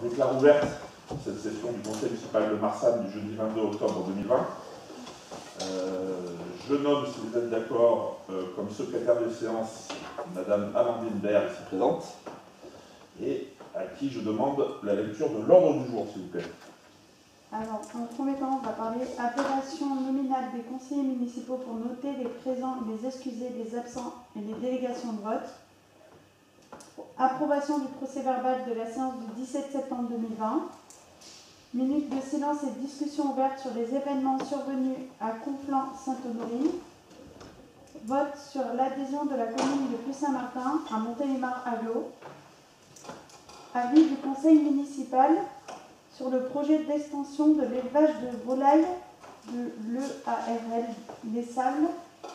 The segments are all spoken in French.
Je déclare ouverte cette session du Conseil municipal de Marsanne du jeudi 22 octobre 2020. Je nomme, si vous êtes d'accord, comme secrétaire de séance Madame Amandine Baird, ici présente, et à qui je demande la lecture de l'ordre du jour, s'il vous plaît. Alors, en premier temps, on va parler appellation nominale des conseillers municipaux pour noter les présents, les excusés, les absents et les délégations de vote. Approbation du procès-verbal de la séance du 17 septembre 2020. Minute de silence et discussion ouverte sur les événements survenus à Conflans-Sainte-Honorine. Vote sur l'adhésion de la commune de Puy-Saint-Martin à Montélimar-Aglo. Avis du conseil municipal sur le projet d'extension de l'élevage de volailles de l'EARL des Sables.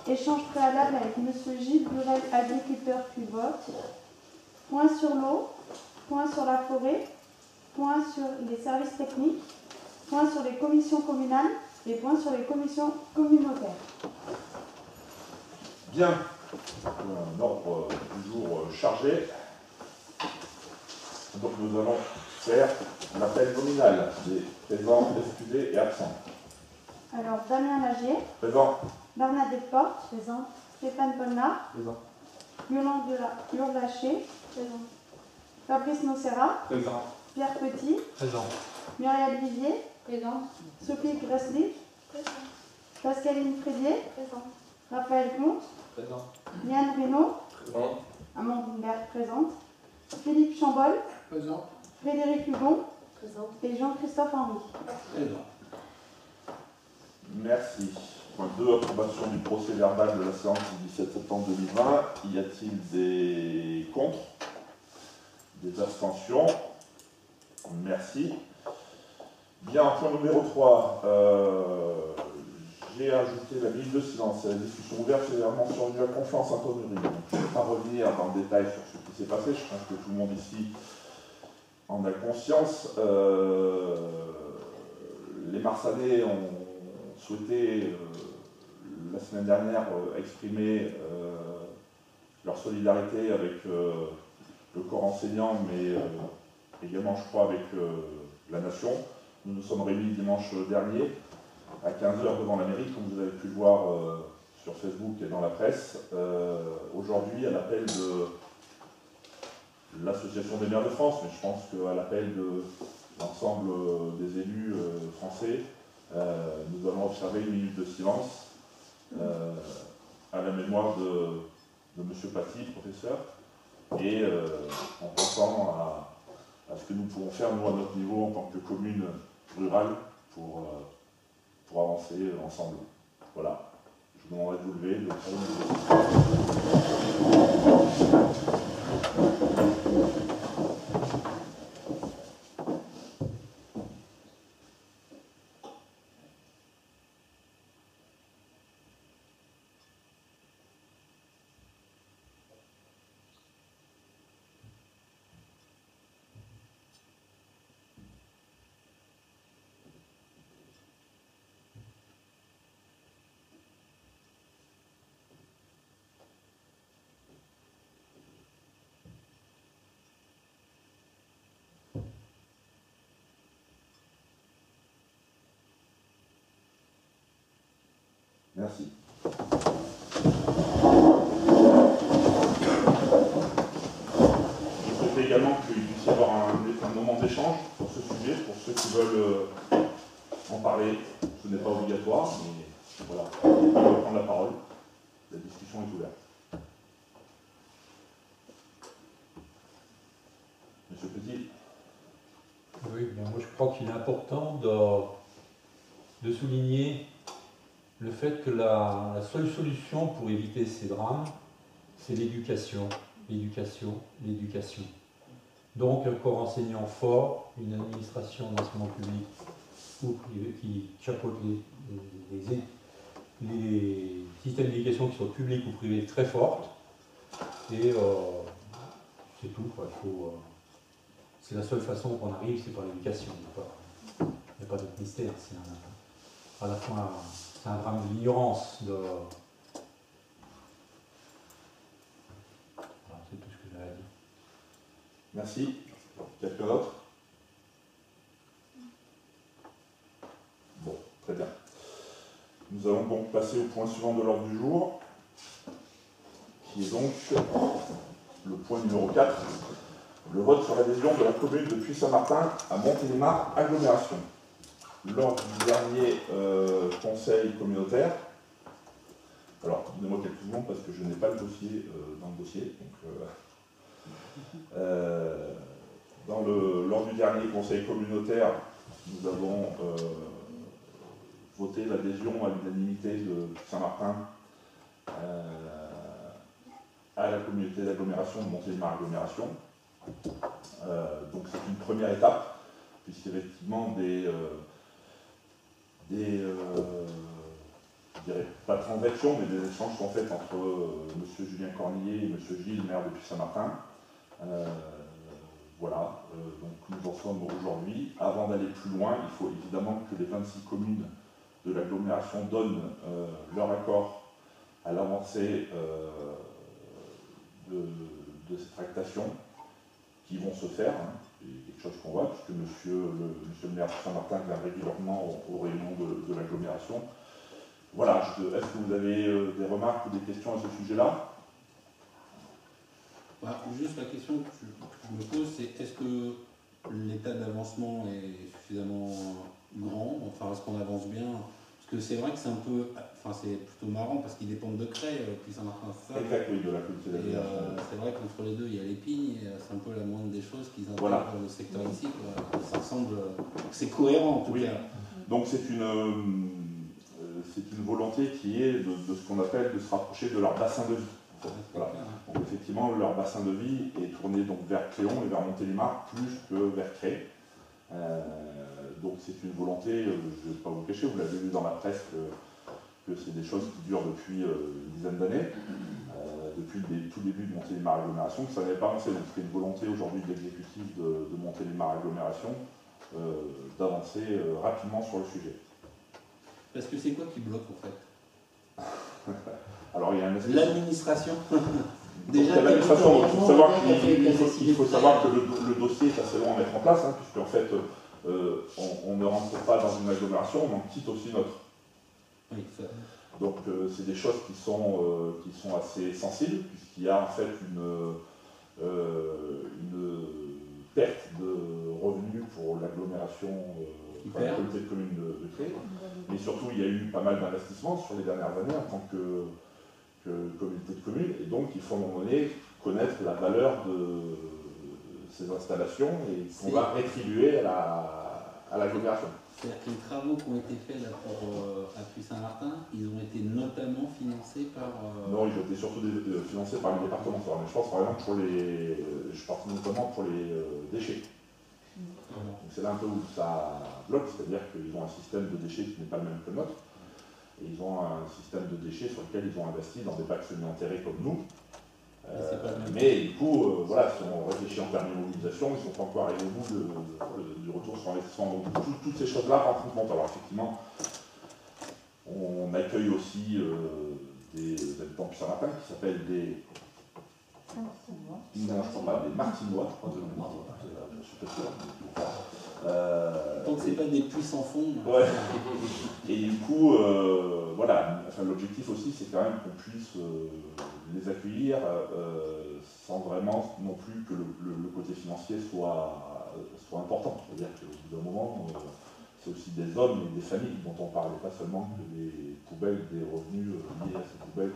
Échange préalable avec M. Gilles Burel, agriculteur, puis vote. Point sur l'eau, point sur la forêt, point sur les services techniques, point sur les commissions communales et point sur les commissions communautaires. Bien, un ordre du jour chargé. Donc nous allons faire l'appel nominal des présents, excusés et absents. Alors, Damien Lagier. Présent. Bernadette Porte. Présent. Stéphane Polnard. Présent. Yolande Urlacher. Présent. Fabrice Nocera. Présent. Pierre Petit. Présent. Muriel Vivier. Présent. Sophie Gresslich. Présent. Pascaline Frédier. Présent. Raphaël Comte. Présent. Liane Reynaud. Présent. Amandine Baird présente. Philippe Chambol. Présent. Frédéric Hugon. Présent. Et Jean-Christophe Henry. Présent. Merci. Point 2, approbation du procès verbal de la séance du 17 septembre 2020. Y a-t-il des contre? Des abstentions? Merci. Bien, point numéro 3. J'ai ajouté la minute de silence et la discussion ouverte sur les événements survenus à Conflans-Sainte-Honorine. Je ne vais pas revenir dans le détail sur ce qui s'est passé. Je pense que tout le monde ici en a conscience. Les Marsanais ont souhaité, la semaine dernière, exprimer leur solidarité avec le corps enseignant, mais également, je crois, avec la nation. Nous nous sommes réunis dimanche dernier à 15h devant la mairie, comme vous avez pu le voir sur Facebook et dans la presse. Aujourd'hui, à l'appel de l'Association des maires de France, mais je pense qu'à l'appel de l'ensemble des élus français, nous allons observer une minute de silence à la mémoire de M. Paty, professeur, et en pensant à ce que nous pourrons faire, nous, à notre niveau, en tant que commune rurale, pour avancer ensemble. Voilà. Je vous demanderai de vous lever, de faire Merci. Je souhaite également qu'il puisse y avoir un moment d'échange sur ce sujet, pour ceux qui veulent en parler. Ce n'est pas obligatoire, mais voilà, ils peuvent prendre la parole. La discussion est ouverte. Monsieur Petit. Oui, bien, moi je crois qu'il est important de souligner le fait que la seule solution pour éviter ces drames, c'est l'éducation, l'éducation, l'éducation. Donc un corps enseignant fort, une administration d'enseignement public ou privé qui chapeaute les systèmes d'éducation qui sont publics ou privés très fortes. Et c'est tout, quoi. C'est la seule façon qu'on arrive, c'est par l'éducation. Il n'y a pas d'autre mystère. C'est à la fois c'est un drame de l'ignorance. Voilà, c'est tout ce que j'avais à dire. Merci. Quelqu'un d'autre? Nous allons donc passer au point suivant de l'ordre du jour, qui est donc le point numéro 4, le vote sur l'adhésion de la commune de Puy-Saint-Martin à Montélimar Agglomération. Lors du dernier conseil communautaire, alors donnez-moi quelques secondes parce que je n'ai pas le dossier dans le dossier. Donc, lors du dernier conseil communautaire, nous avons voté l'adhésion à l'unanimité de Saint-Martin à la communauté d'agglomération de Montélimar Agglomération. Donc c'est une première étape, puisqu'effectivement je dirais pas de transactions, mais des échanges sont faits entre M. Julien Cornillet et M. Gilles, maire de Puy-Saint-Martin. Voilà, donc nous en sommes aujourd'hui. Avant d'aller plus loin, il faut évidemment que les 26 communes de l'agglomération donnent leur accord à l'avancée de ces tractations qui vont se faire. C'est quelque chose qu'on voit, puisque monsieur le maire de Saint-Martin vient régulièrement aux réunions de l'agglomération. Voilà, est-ce que vous avez des remarques ou des questions à ce sujet-là? Juste la question que je me pose, c'est est-ce que l'état d'avancement est suffisamment grand? Enfin, est-ce qu'on avance bien? Parce que c'est vrai que c'est un peu, enfin c'est plutôt marrant parce qu'ils dépendent de Cray, puis Saint-Martin, c'est ça. Exact, oui, de la communauté Et d'agglomération. c'est vrai qu'entre les deux, il y a l'épine, et c'est un peu la moindre des choses qu'ils intègrent Voilà. le secteur ici. Ça semble, c'est cohérent en tout Oui. cas. Donc c'est une volonté qui est de ce qu'on appelle de se rapprocher de leur bassin de vie. Voilà. Donc effectivement, leur bassin de vie est tourné donc vers Cléon et vers Montélimar plus que vers Cray. Donc c'est une volonté, je ne vais pas vous cacher, vous l'avez vu dans la presse, que c'est des choses qui durent depuis une dizaine d'années, depuis le tout début de Montélimar Agglomération, que ça n'avait pas avancé. Donc c'est une volonté aujourd'hui de l'exécutif de Montélimar Agglomération d'avancer rapidement sur le sujet. Parce que c'est quoi qui bloque en fait? Alors il y a un espèce... L'administration. Déjà, l'administration, il faut savoir que le dossier est assez long à mettre en place, hein, puisqu'en fait, on ne rentre pas dans une agglomération, on en quitte aussi notre. Oui, ça. Donc c'est des choses qui sont assez sensibles, puisqu'il y a en fait une perte de revenus pour l'agglomération, la communauté de communes de Cray. Mais surtout, il y a eu pas mal d'investissements sur les dernières années en tant que communauté de communes, et donc il faut à un moment donné connaître la valeur de ces installations et qu'on va rétribuer à l'agglomération. C'est-à-dire que les travaux qui ont été faits là à Puy-Saint-Martin, ils ont été notamment financés par... Non, ils ont été surtout financés par le département. Mais je pense par exemple pour je parle notamment pour les déchets. Donc c'est là un peu où ça bloque, c'est-à-dire qu'ils ont un système de déchets qui n'est pas le même que le nôtre. Et ils ont un système de déchets sur lequel ils ont investi dans des bacs semi-enterrés comme nous. Mais du coup, voilà, si on réfléchit en termes d'immobilisation, ils ne sont pas encore arrivés au bout du retour sur investissement. Donc toutes ces choses-là rentrent en compte. Alors effectivement, on accueille aussi des habitants de Saint-Martin qui s'appellent des... Non, je ne crois pas, des Martinois, je crois, de mémoire. Je suis pas sûr. Donc c'est pas des puits sans fond. Ouais. Et du coup, voilà, enfin, l'objectif aussi, c'est quand même qu'on puisse les accueillir sans vraiment non plus que le côté financier soit important. C'est-à-dire qu'au bout d'un moment, c'est aussi des hommes et des familles dont on parle, pas seulement que des poubelles, des revenus liés à ces poubelles,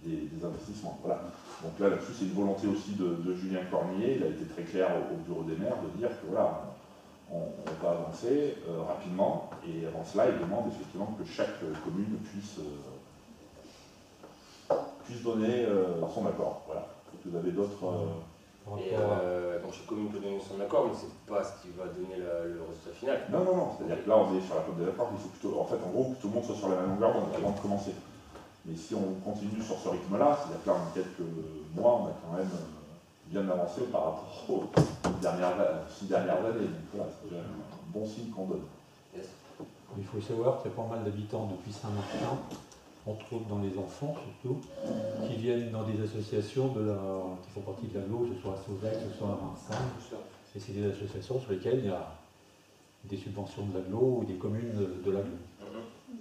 des investissements. Voilà. Donc là-dessus, c'est une volonté aussi de Julien Cornillet. Il a été très clair au bureau des maires de dire que voilà, on va avancer rapidement, et avant cela, il demande effectivement que chaque commune puisse donner son accord. Voilà. Vous avez d'autres... Quand chaque commune peut donner son accord, mais c'est pas ce qui va donner le résultat final. Non. C'est-à-dire que là, on est sur la côte des accords. Il faut plutôt, en fait, en gros, que tout le monde soit sur la même longueur d'onde avant de commencer. Mais si on continue sur ce rythme-là, c'est-à-dire que là, en quelques mois, on a quand même bien avancé par rapport aux 6 dernières années. Donc voilà, c'est déjà un bon signe qu'on donne. Yes. Il faut savoir qu'il y a pas mal d'habitants depuis Saint-Martin, entre autres dans les enfants surtout, qui viennent dans des associations qui font partie de l'aglo, que ce soit à Sauvec, que ce soit à Vincennes. Et c'est des associations sur lesquelles il y a des subventions de l'aglo ou des communes de l'aglo.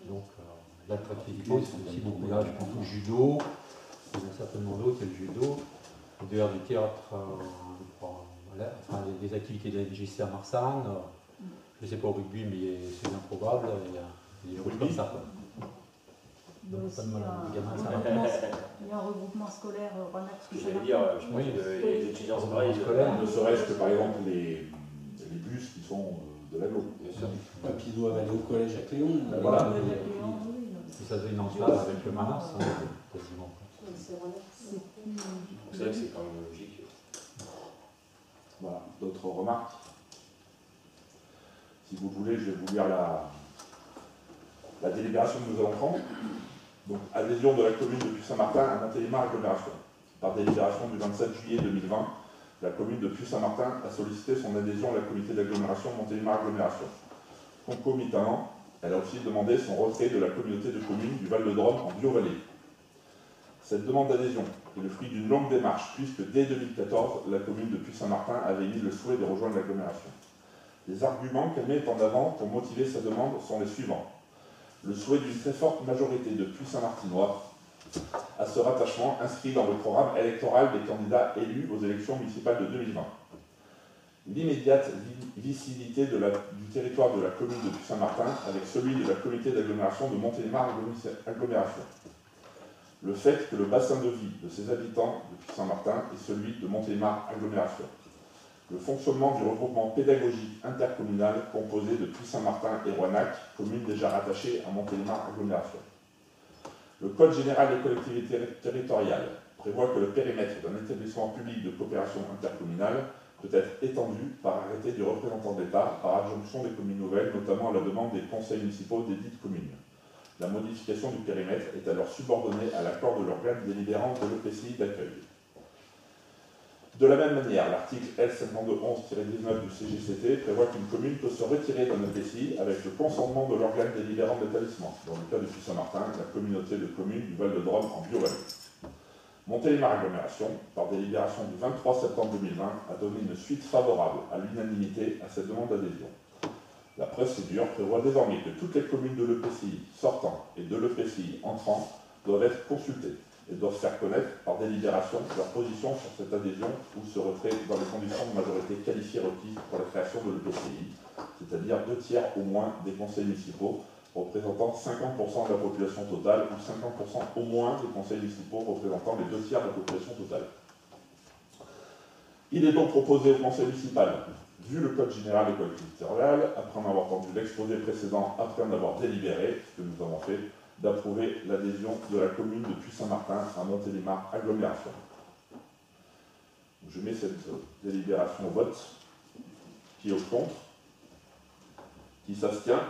Donc l'attractivité, c'est aussi beaucoup là, je pense au judo, il y en a certainement d'autres, il y a le judo, d'ailleurs du théâtre, enfin des activités de la MJC à Marsanne, je ne sais pas au rugby, mais c'est bien probable, il y a des choses comme ça. Il y a aussi il y a un regroupement scolaire Ronax. Je voulais dire, je pense que les étudiants scolaires, Ne serait-ce que par exemple les bus qui sont de l'aglo. bien sûr. Et puis ils doivent aller au collège à Cléon. Voilà. Et ça devient en phase avec le Manas, quasiment. C'est C'est vrai que c'est quand même logique. Voilà. D'autres remarques? Si vous voulez, je vais vous lire la délibération que nous allons prendre. Donc, adhésion de la commune de Puy-Saint-Martin à Montélimar Agglomération. Par délibération du 27 juillet 2020, la commune de Puy-Saint-Martin a sollicité son adhésion à la communauté d'agglomération Montélimar Agglomération. Concomitamment, elle a aussi demandé son retrait de la communauté de communes du Val-de-Drôme en Bio-Vallée. Cette demande d'adhésion est le fruit d'une longue démarche, puisque dès 2014, la commune de Puy-Saint-Martin avait émis le souhait de rejoindre l'agglomération. Les arguments qu'elle met en avant pour motiver sa demande sont les suivants. Le souhait d'une très forte majorité de Puy-Saint-Martinois à ce rattachement inscrit dans le programme électoral des candidats élus aux élections municipales de 2020. L'immédiate vicinité du territoire de la commune de Puy-Saint-Martin avec celui de la communauté d'agglomération de Montélimar Agglomération. Le fait que le bassin de vie de ses habitants de Puy-Saint-Martin est celui de Montélimar Agglomération. Le fonctionnement du regroupement pédagogique intercommunal composé de Puy-Saint-Martin et Roannac, communes déjà rattachées à Montélimar Agglomération. Le Code général des collectivités territoriales prévoit que le périmètre d'un établissement public de coopération intercommunale peut être étendu par arrêté du représentant de l'État par adjonction des communes nouvelles, notamment à la demande des conseils municipaux des dites communes. La modification du périmètre est alors subordonnée à l'accord de l'organe délibérant de l'EPCI d'accueil. De la même manière, l'article L5211-19 du CGCT prévoit qu'une commune peut se retirer d'un EPCI avec le consentement de l'organe délibérant de l'établissement, dans le cas de Puy-Saint-Martin, la communauté de communes du Val-de-Drôme en Bio-Vallée. Montélimar Agglomération, par délibération du 23 septembre 2020, a donné une suite favorable à l'unanimité à cette demande d'adhésion. La procédure prévoit désormais que toutes les communes de l'EPCI sortant et de l'EPCI entrant doivent être consultées et doivent faire connaître par délibération leur position sur cette adhésion ou ce retrait dans les conditions de majorité qualifiée requises pour la création de l'EPCI, c'est-à-dire 2/3 au moins des conseils municipaux représentant 50% de la population totale ou 50% au moins des conseils municipaux représentant les 2/3 de la population totale. Il est donc proposé au conseil municipal, vu le Code général des collectivités territoriales, après en avoir entendu l'exposé précédent, après en avoir délibéré, ce que nous avons fait, d'approuver l'adhésion de la commune de Puy-Saint-Martin à Montélimar Agglomération. Je mets cette délibération au vote. Qui est au contre? Qui s'abstient?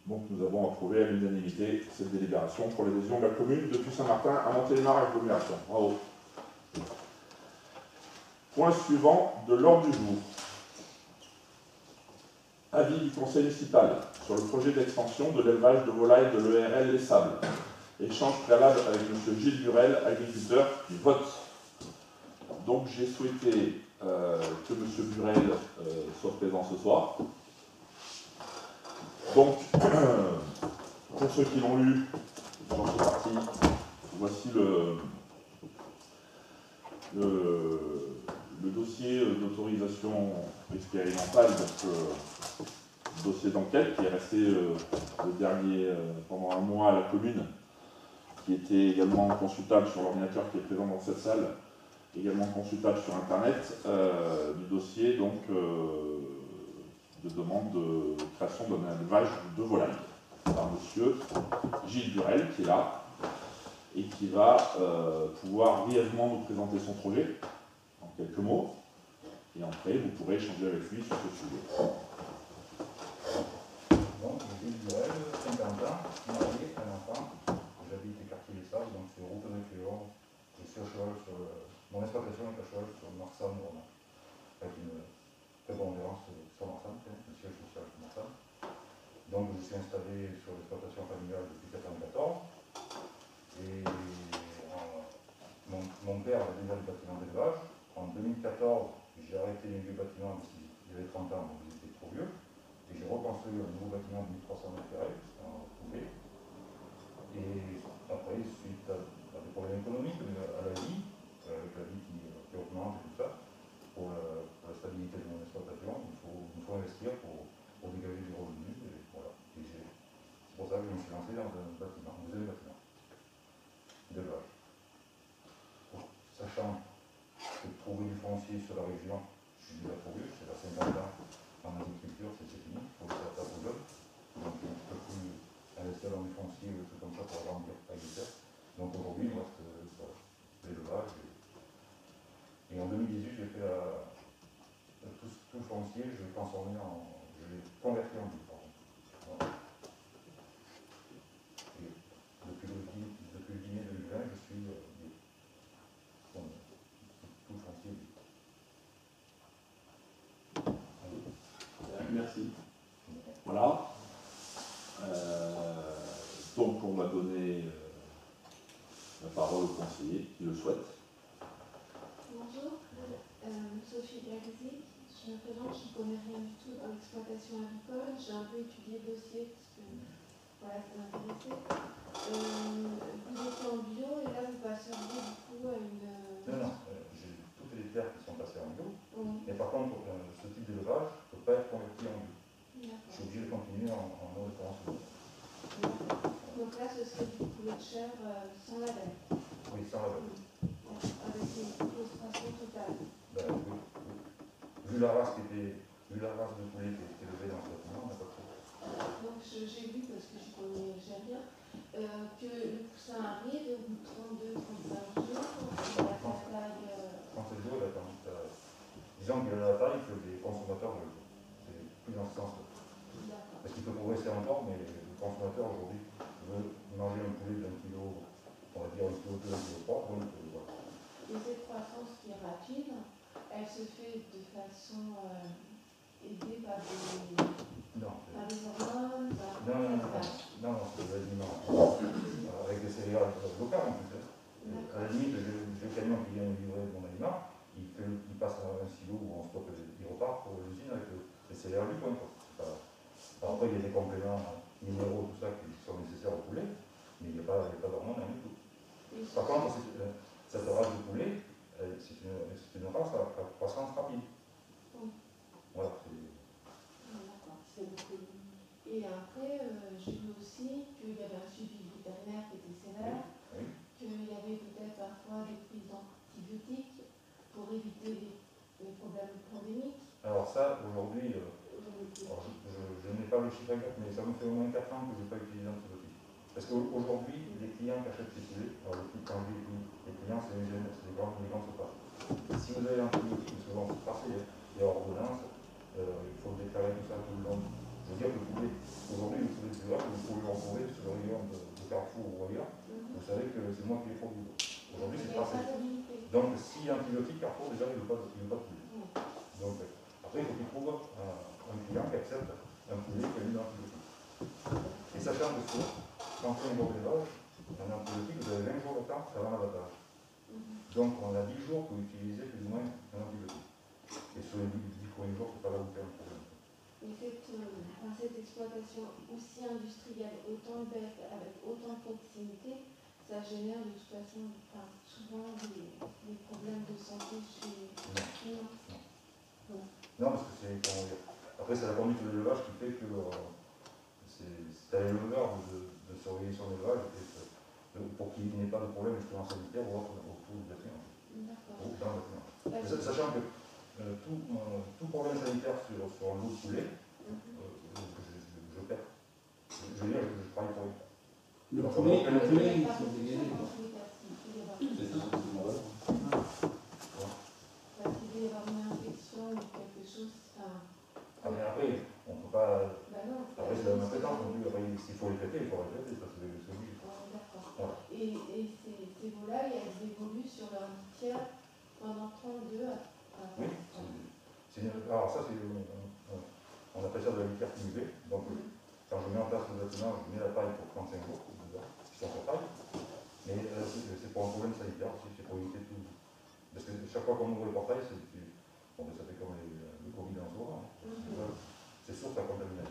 Donc nous avons approuvé à l'unanimité cette délibération pour l'adhésion de la commune de Puy-Saint-Martin à Montélimar Agglomération. Bravo. Point suivant de l'ordre du jour. Avis du conseil municipal sur le projet d'extension de l'élevage de volailles de l'ERL Les Sables. Échange préalable avec M. Gilles Burel, agriculteur, qui vote. Donc j'ai souhaité que M. Burel soit présent ce soir. Donc, pour ceux qui l'ont lu, j'en fais partie, voici le dossier d'autorisation expérimentale, donc dossier d'enquête qui est resté le dernier pendant un mois à la commune, qui était également consultable sur l'ordinateur qui est présent dans cette salle, également consultable sur internet, du dossier donc de demande de création d'un élevage de volailles par M. Gilles Burel qui est là et qui va pouvoir brièvement nous présenter son projet en quelques mots, et après vous pourrez échanger avec lui sur ce sujet. Donc, Gilles Burel, 50 ans, marié, un enfant, j'habite au quartier des Sables, donc c'est route de Cléon. Je suis à cheval sur mon exploitation est à cheval sur Marsanne, avec une très bonne gérance sur Marsanne, le siège social de Marsanne. Donc je suis installé sur l'exploitation familiale depuis 1994. Et mon père avait déjà le bâtiment d'élevage. En 2014, j'ai arrêté les vieux bâtiments parce qu'il y avait 30 ans, donc ils étaient trop vieux. Et j'ai reconstruit un nouveau bâtiment de 1300 m² en coupé. Et après, suite à des problèmes économiques, à la vie, avec la vie qui augmente et tout ça, pour la stabilité de mon exploitation, il faut investir pour dégager du revenu. Et voilà. Et c'est pour ça que je me suis lancé dans un bâtiment, un deuxième bâtiment d'élevage. Sachant que trouver du foncier sur la région, je suis déjà pourvu, c'est à 50 ans en agriculture, c'est fini, il faut le faire aux jeunes. Donc je ne peux plus investir dans du foncier ou des trucs comme ça pour agrandir agriculteur. Donc aujourd'hui, il me reste l'élevage. Et en 2018, j'ai fait tout le foncier, je l'ai transformé je l'ai converti en bio. Voilà. Et depuis le dîner 2020, je suis bio. Bon, tout le foncier bio. Merci. Voilà. Donc on va donner la parole au conseiller qui le souhaite. Bonjour, Sophie Garzi. Je me présente, je ne connais rien du tout dans l'exploitation agricole. J'ai un peu étudié le dossier parce que voilà, ça m'intéressait. Vous étiez en bio et là vous passeriez du coup à une. Non, j'ai toutes les terres qui sont passées en bio. Oui. Mais par contre, ce type d'élevage ne peut pas être converti en bio. Je D'accord. suis obligé de continuer en eau de consommation. Donc là, ce serait du poulet de chair sans label. Oui, sans la valeur. Avec une frustration totale. Ben, oui. Vu la race de poulet qui est élevée dans ce bâtiment, on n'a pas de problème. Donc j'ai vu, parce que je connais rien, que le poussin arrive au bout de 32-35 jours, il a la taille. 37 jours, il a tendance à. Disons qu'il a la taille que les consommateurs veulent. C'est plus dans ce sens-là. D'accord. Parce qu'il peut progresser encore, mais le consommateur aujourd'hui veut manger un poulet d'un kilo, on va dire un kilo 2, un kilo 3, donc voilà. Et cette croissance qui est rapide, elle se fait de façon aidée par des hormones, Non, c'est de l'aliment. Avec des céréales locales en plus. À la limite, j'ai le camion qui vient me livrer mon aliment, il passe à un silo où on stocke, il repart pour l'usine avec les céréales du coin. Alors après, il y a des compléments minéraux, tout ça, qui sont nécessaires au poulet, mais il n'y a pas d'hormones, rien du tout. Par contre, cette race de poulet, c'est une race à croissance rapide. Voilà. D'accord, c'est beaucoup. Et après, j'ai vu aussi qu'il y avait un suivi vétérinaire qui était sévère, qu'il y avait peut-être parfois des prises d'antibiotiques pour éviter les problèmes pandémiques. Alors ça, aujourd'hui, je n'ai pas le chiffre exact, mais ça me fait au moins 4 ans que je n'ai pas utilisé d'antibiotiques. Parce qu'aujourd'hui, les clients qui achètent ces poulets, alors quand je dis les clients, c'est les grandes surfaces. Si vous avez l'antibiotique, parce que bon, c'est passé, il y a ordonnance, il faut déclarer tout ça tout le long. Je veux dire que le poulet, aujourd'hui, le poulet de l'élevage, vous pouvez le retrouver sur le rayon de Carrefour ou ailleurs, vous savez que c'est moi qui l'ai produit. Aujourd'hui, c'est passé. Donc, si antibiotique, Carrefour, déjà, il ne veut pas de poulet. Donc, après, il faut qu'il trouve un client qui accepte un poulet qui a eu l'antibiotique. Et sachant que quand on fait un gros élevage, un antibiotique, vous avez 20 jours de temps avant l'abattage. Donc, on a 10 jours pour utiliser plus ou moins un antibiotique. Et sur les 10 premiers jours, c'est pas là où il y a un problème. Et cette exploitation aussi industrielle, autant de bêtes, avec autant de proximité, ça génère de toute façon souvent des problèmes de santé chez les clients. Non, parce que c'est, comment dire, après c'est la conduite de l'élevage qui fait que c'est à l'éleveur de surveiller son élevage pour qu'il n'y ait pas de problème justement sanitaire ou autre autour du bâtiment. D'accord. Sachant que tout problème sanitaire sur un lot de poulet, je perds. Je veux dire, je travaille pour lui. Le poulet, il faut dégager. C'est ça, c'est bon. Parce qu'il doit y avoir une infection ou quelque chose. Mais après, on ne peut pas. Non, après, c'est la même fréquence non plus. Après, s'il faut les traiter, il faut les traiter. Ça, c'est obligé. D'accord. Voilà. Et ces volailles, elles évoluent sur leur litière pendant 32 à. Oui. Alors, ça, c'est. On appelle ça de la litière cumulée. Donc, quand je mets en place le bâtiment, je mets la paille pour 35 jours, qui sont sur paille. Mais c'est pour un problème sanitaire aussi, c'est pour éviter tout. Parce que chaque fois qu'on ouvre le portail, ça fait comme le Covid en soi. C'est source à contamination.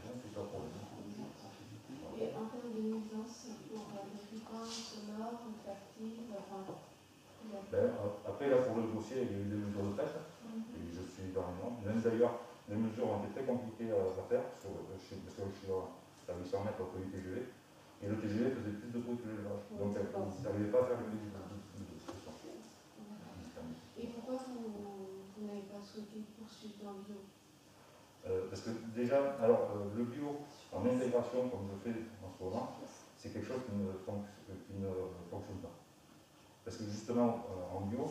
Même d'ailleurs, les mesures ont été très compliquées à faire, parce que je suis à 800 mètres au TGV, et le TGV faisait plus de bruit que l'élevage. Donc ils n'arrivaient pas à faire le discussion. Et pourquoi vous n'avez pas souhaité poursuivre dans le bio? Parce que déjà, alors le bio en intégration, comme je fais en ce moment, c'est quelque chose qui ne fonctionne pas. Parce que justement, en bio,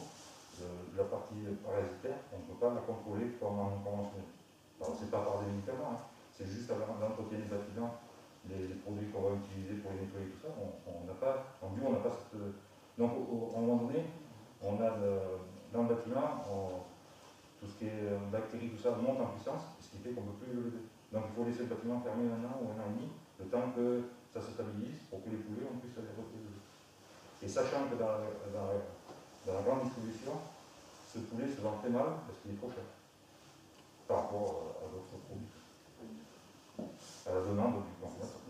la partie parasitaire, on ne peut pas la contrôler comme en conventionnel. Alors, c'est pas par des médicaments, hein. C'est juste à l'entretien des bâtiments, les produits qu'on va utiliser pour les nettoyer, tout ça. On n'a pas, en bio, on n'a pas cette. Donc, à un moment donné, on a dans le bâtiment, tout ce qui est bactéries, tout ça monte en puissance, ce qui fait qu'on ne peut plus le lever. Donc, il faut laisser le bâtiment fermé 1 an ou 1 an et demi, le temps que ça se stabilise pour que les poulets, on puisse les retirer. Et sachant que dans la grande distribution, ce poulet se vend très mal parce qu'il est trop cher par rapport à d'autres produits, à la demande du consommateur.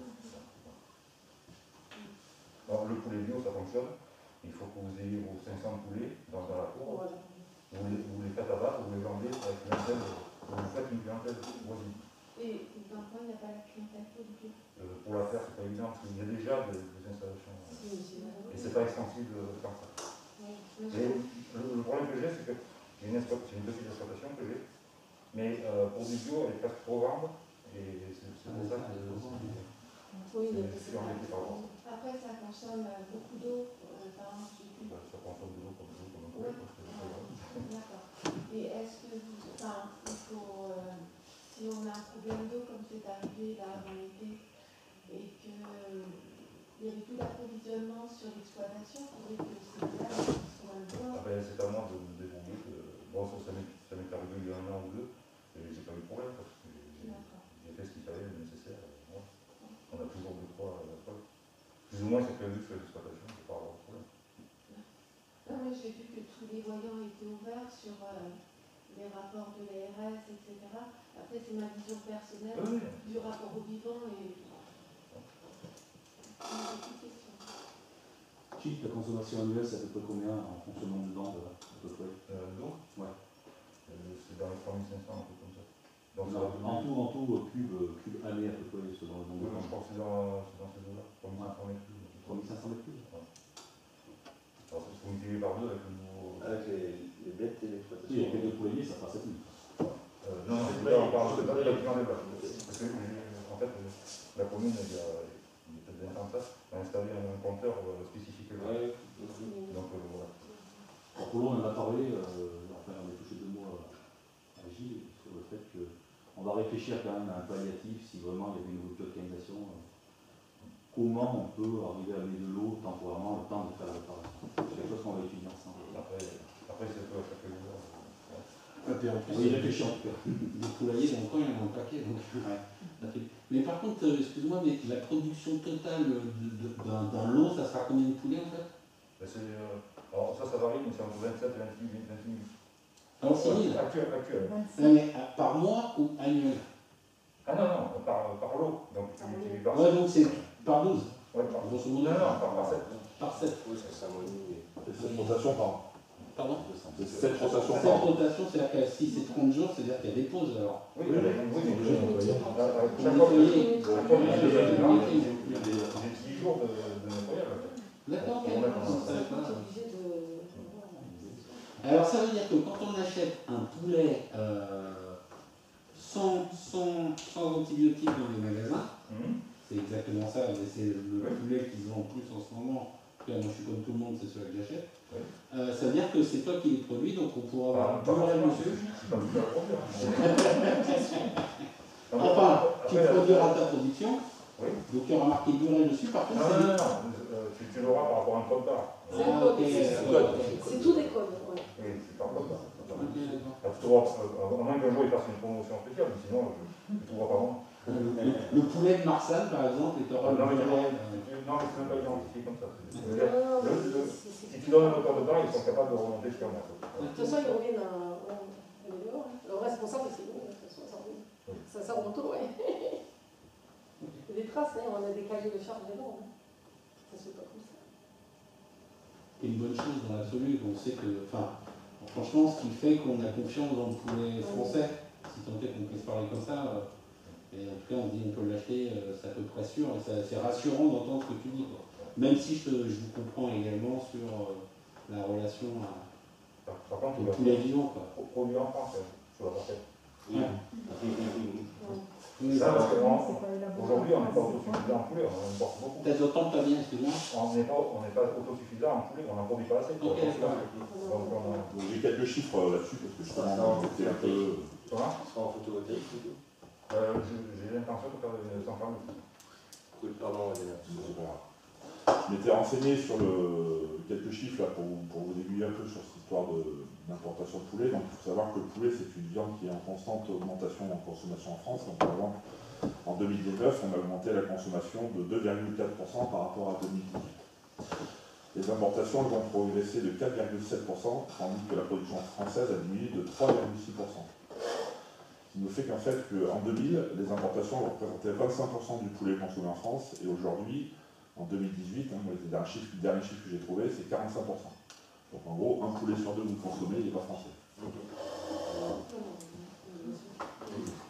Alors, le poulet bio, ça fonctionne. Il faut que vous ayez vos 500 poulets dans la cour. Vous les faites abattre, vous les vendez avec clientèle, vous faites une clientèle voisine. Et dans le coin, il n'y a pas la clientèle pour le bio? Pour la faire, c'est pas évident parce qu'il y a déjà des installations. Et c'est pas extensible comme ça. Et le problème que j'ai, c'est que c'est une petite exploitation que j'ai, mais pour du bio, elle est presque trop grande, et c'est pour ça que je suis embêté par rapport. Après, ça consomme beaucoup d'eau, par exemple. Ça consomme de l'eau comme un poulet. D'accord. Et est-ce que vous, enfin, il faut, si on a un problème d'eau comme c'est arrivé là avant l'été, et que il y avait tout l'approvisionnement sur l'exploitation, il faudrait que ces là soient le bois. C'est à moi de me débrouiller. Bon, ça m'est arrivé il y a 1 an ou 2, et j'ai pas eu de problème parce que j'ai fait ce qu'il fallait, le nécessaire. Ouais. On a toujours 2-3 preuves. Plus ou moins, c'est prévu sur l'exploitation, je ne vais pas avoir de problème. Non, mais j'ai vu que tous les voyants étaient ouverts sur les rapports de l'ARS, etc. Après, c'est ma vision personnelle du rapport au vivant et. Chic, ta consommation annuelle, c'est à peu près combien en fonctionnement dedans, à peu près D'eau? Ouais. C'est dans les 3500, un peu comme ça. Donc, non, en tout, cube année à peu près, selon le nombre de temps. Je pense que c'est dans ces eaux-là, 3500 mètres cubes. 3500 mètres cubes. Ouais. Alors, c'est ce qu'on multiplie par 2 avec le nouveau. Avec les bêtes et l'exploitation. Oui, avec les 2 poulaillers, ça fera 7000. Non, là, on parle de bâtiment d'élevage. Parce que, en fait, la commune, il y a peut-être 20 ans de ça, a installé un compteur spécifique. Ouais. Donc, voilà. Pour l'eau, on en a parlé, enfin, on a touché 2 mots à Gilles sur le fait qu'on va réfléchir quand même à un palliatif si vraiment il y avait une rupture de canalisation. Comment on peut arriver à amener de l'eau temporairement le temps de faire la réparation. C'est quelque chose qu'on va étudier ensemble. Après c'est peu à chaque jour. Et puis en plus, Oui, réfléchir en tout cas. Des poulaillers dans le coin, il y en a un paquet. Donc... Ouais. Mais par contre, excuse-moi, mais la production totale d'un lot, ça sera combien de poulets en fait? Alors ça varie, mais c'est entre 27 et 28 000. 26 000 Actuel. Non, mais par mois ou annuel? Ah non, par lot. Donc tu multiplies par 7. Ouais, donc c'est par 12. Ouais, par grosso modo. Non, par 7. Par 7. Oui, c'est un mois et demi. C'est 7 rotations par an. Pardon? C'est 7 rotations Cette par an. rotation, c'est-à-dire que si c'est 30 jours, c'est-à-dire qu'il y a des pauses alors. Oui, chaque fois que Nettoyer. j'ai 10 jours de nettoyage. D'accord, ok. C'est obligé de. Alors ça veut dire que quand on achète un poulet sans antibiotiques dans les magasins, c'est exactement ça, mais c'est le poulet qu'ils ont en plus en ce moment. Moi je suis comme tout le monde, c'est celui que j'achète. Ça veut dire que c'est toi qui les produis, donc on pourra avoir du lait dessus. Enfin, tu produiras ta production, donc il y aura marqué durée dessus, par contre non, tu l'auras par rapport à un code barre. C'est tout des codes. Ouais. Oui, c'est par code barre. À moins qu'un jour il fasse une promotion spéciale, mais sinon tu ne trouveras pas bon. Le poulet de Marsanne, par exemple, est aura Non, mais c'est même pas identifié comme ça. Si tu donnes un code barre, ils sont capables de remonter jusqu'à moi. De toute façon, ils reviennent à dehors. Le responsable, c'est nous, de toute façon, ça revient. Ça remonte, ouais. Il y a des traces, hein, on a des cahiers de charge énormes. Ça se fait pas comme ça. C'est une bonne chose dans l'absolu, on sait que, enfin, franchement, ce qui fait qu'on a confiance dans le poulet français, tout cas, on dit on peut l'acheter, c'est à peu près sûr, et c'est rassurant d'entendre ce que tu dis, quoi. Même si je vous comprends également sur la relation Par contre, au poulet vivant, quoi. produit en France, sur la parfaite. Ouais. Ça, parce qu'aujourd'hui, on n'est pas autosuffisant en poulet, on en importe beaucoup. Peut-être j'entends pas bien, excuse-moi. On n'est pas autosuffisant en poulet, on n'en produit pas assez. Ok, d'accord. Donc j'ai quelques chiffres là-dessus parce que justement j'étais un peu. Comment Ça sera en photovoltaïque plutôt. J'ai l'intention de faire une centrale aussi. Cool, pardon, Je m'étais renseigné sur quelques chiffres là, pour vous aiguiller un peu sur cette histoire d'importation de poulet. Donc il faut savoir que le poulet c'est une viande qui est en constante augmentation en consommation en France. Donc par exemple en 2019 on a augmenté la consommation de 2,4% par rapport à 2018. Les importations elles vont progresser de 4,7% tandis que la production française a diminué de 3,6%. Ce qui nous fait qu'en fait qu'en 2000 les importations représentaient 25% du poulet consommé en France et aujourd'hui en 2018, moi, le dernier chiffre que j'ai trouvé, c'est 45%. Donc en gros, un poulet sur deux que vous consommez, il n'est pas français.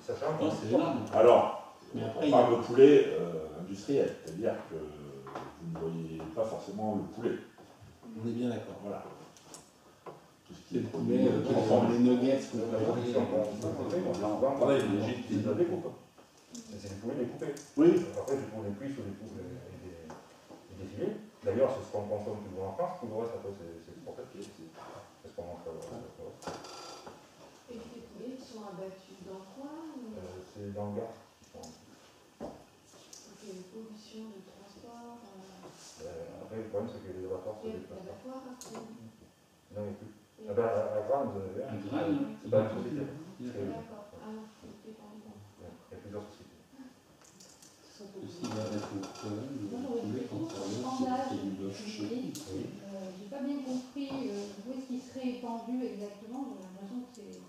Sachant Non, c'est énorme. Alors, Mais après, on parle de poulet industriel, c'est-à-dire que vous ne voyez pas forcément le poulet. on est bien d'accord. Voilà. Tout ce qui C'est est le produit poulet, les nuggets, qu'on la production qu'on Pareil, l'Égypte, c'est de la découpe. C'est des poulets découpés. Oui. Après, c'est pour des cuisses ou des poules et des filets. D'ailleurs, c'est ce qu'on consomme plus en France, tout le reste, après, c'est exporté. C'est ce qu'on mange pas le reste. Et les poulets qui sont abattus dans quoi C'est dans le Gard. C'est une pollution de transport Après, le problème, c'est que les abattoirs se et déplacent. l'abattoir après. Il n'en est plus. Ah ben, à Grain, vous en avez un. Un grain, C'est pas une société. D'accord. Ah non, c'est dépendant. Il y a plusieurs sociétés. Ceci va être un problème de poulet quand ça revient, c'est du bœuf chaud. J'ai pas bien compris où est-ce qu'il serait étendu exactement. J'ai l'impression que c'est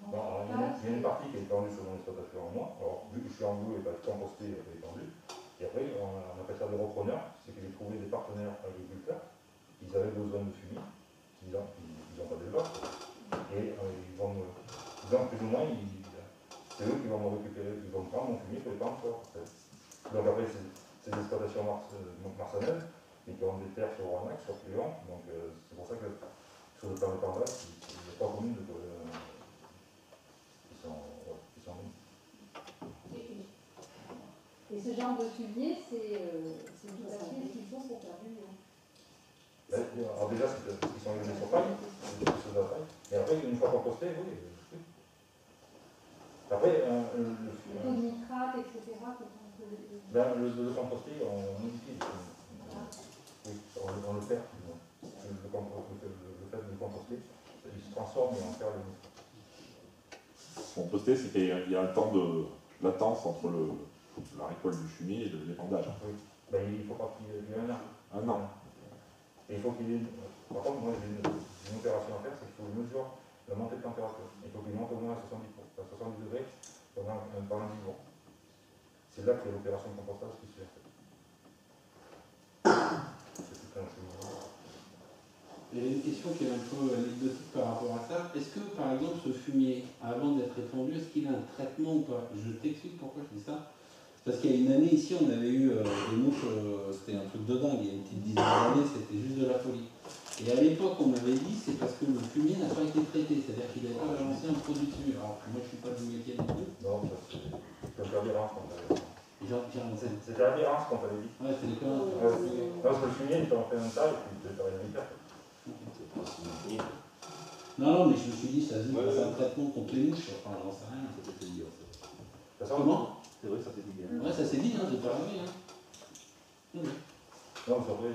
Bon, alors, il y a une partie qui est étendue sur mon exploitation en moi. Alors, vu que je suis en bout et pas composté, elle est étendue. Et après, on appelle ça des repreneurs. C'est que j'ai trouvé des partenaires agriculteurs. Ils avaient besoin de fumier. Ils n'ont pas d'élevage. Et ils ont plus ou moins, c'est eux qui vont me récupérer, ils vont me prendre mon fumier pour les prendre fort. Donc après, c'est des exploitations marsanaises, mais qui ont des terres sur Ornac, sur Cléon. Donc c'est pour ça que sur le plan de Pambas, il y a 3 communes qui sont mises. Et ce genre de fumier, c'est tout à fait ce qu'il faut pour faire du miel. Alors déjà, ils sont élevés sur paille, c'est des choses à paille. Et après, une fois compostés, oui. Après, Le taux de nitrate, etc. le composté, on modifie. Oui, on le perd. Le fait de le composter, il se transforme et on perd le nitrate. Composter, c'est qu'il y a un temps de latence entre la récolte du fumier et l'épandage. Oui. Ben, il faut pas qu'il y ait un an. Un an. Et il faut qu'il y ait. Par contre, moi, j'ai une opération à faire, c'est qu'il faut mesurer la montée de température. Il faut qu'il monte au moins à 70 degrés pendant 10 jours. C'est là que l'opération de compostage qui se fait. C'est tout un cheminement. Il y avait une question qui est un peu anecdotique par rapport à ça. Est-ce que, par exemple, ce fumier, avant d'être étendu, est-ce qu'il a un traitement ou pas? Je t'explique pourquoi je dis ça. Parce qu'il y a une année ici, on avait eu des mouches, c'était un truc de dingue. Il y a une petite dizaine d'années, c'était juste de la folie. Et à l'époque, on m'avait dit c'est parce que le fumier n'a pas été traité, c'est-à-dire qu'il n'avait pas balancé un produit dessus. Alors, moi, je ne suis pas du métier du tout. Non, c'est l'adhérence qu'on t'avait dit. C'était l'adhérence qu'on t'avait dit. Ouais, c'est les conneries. Parce que le fumier, il peut en faire un tas et puis il peut rien y faire. Non, mais je me suis dit, ça se dit, c'est un traitement contre les mouches. Enfin, j'en sais rien. Comment? C'est vrai, ça s'est dit. Ouais, ça s'est dit, hein, c'est pas arrivé. Hein. Non, c'est vrai.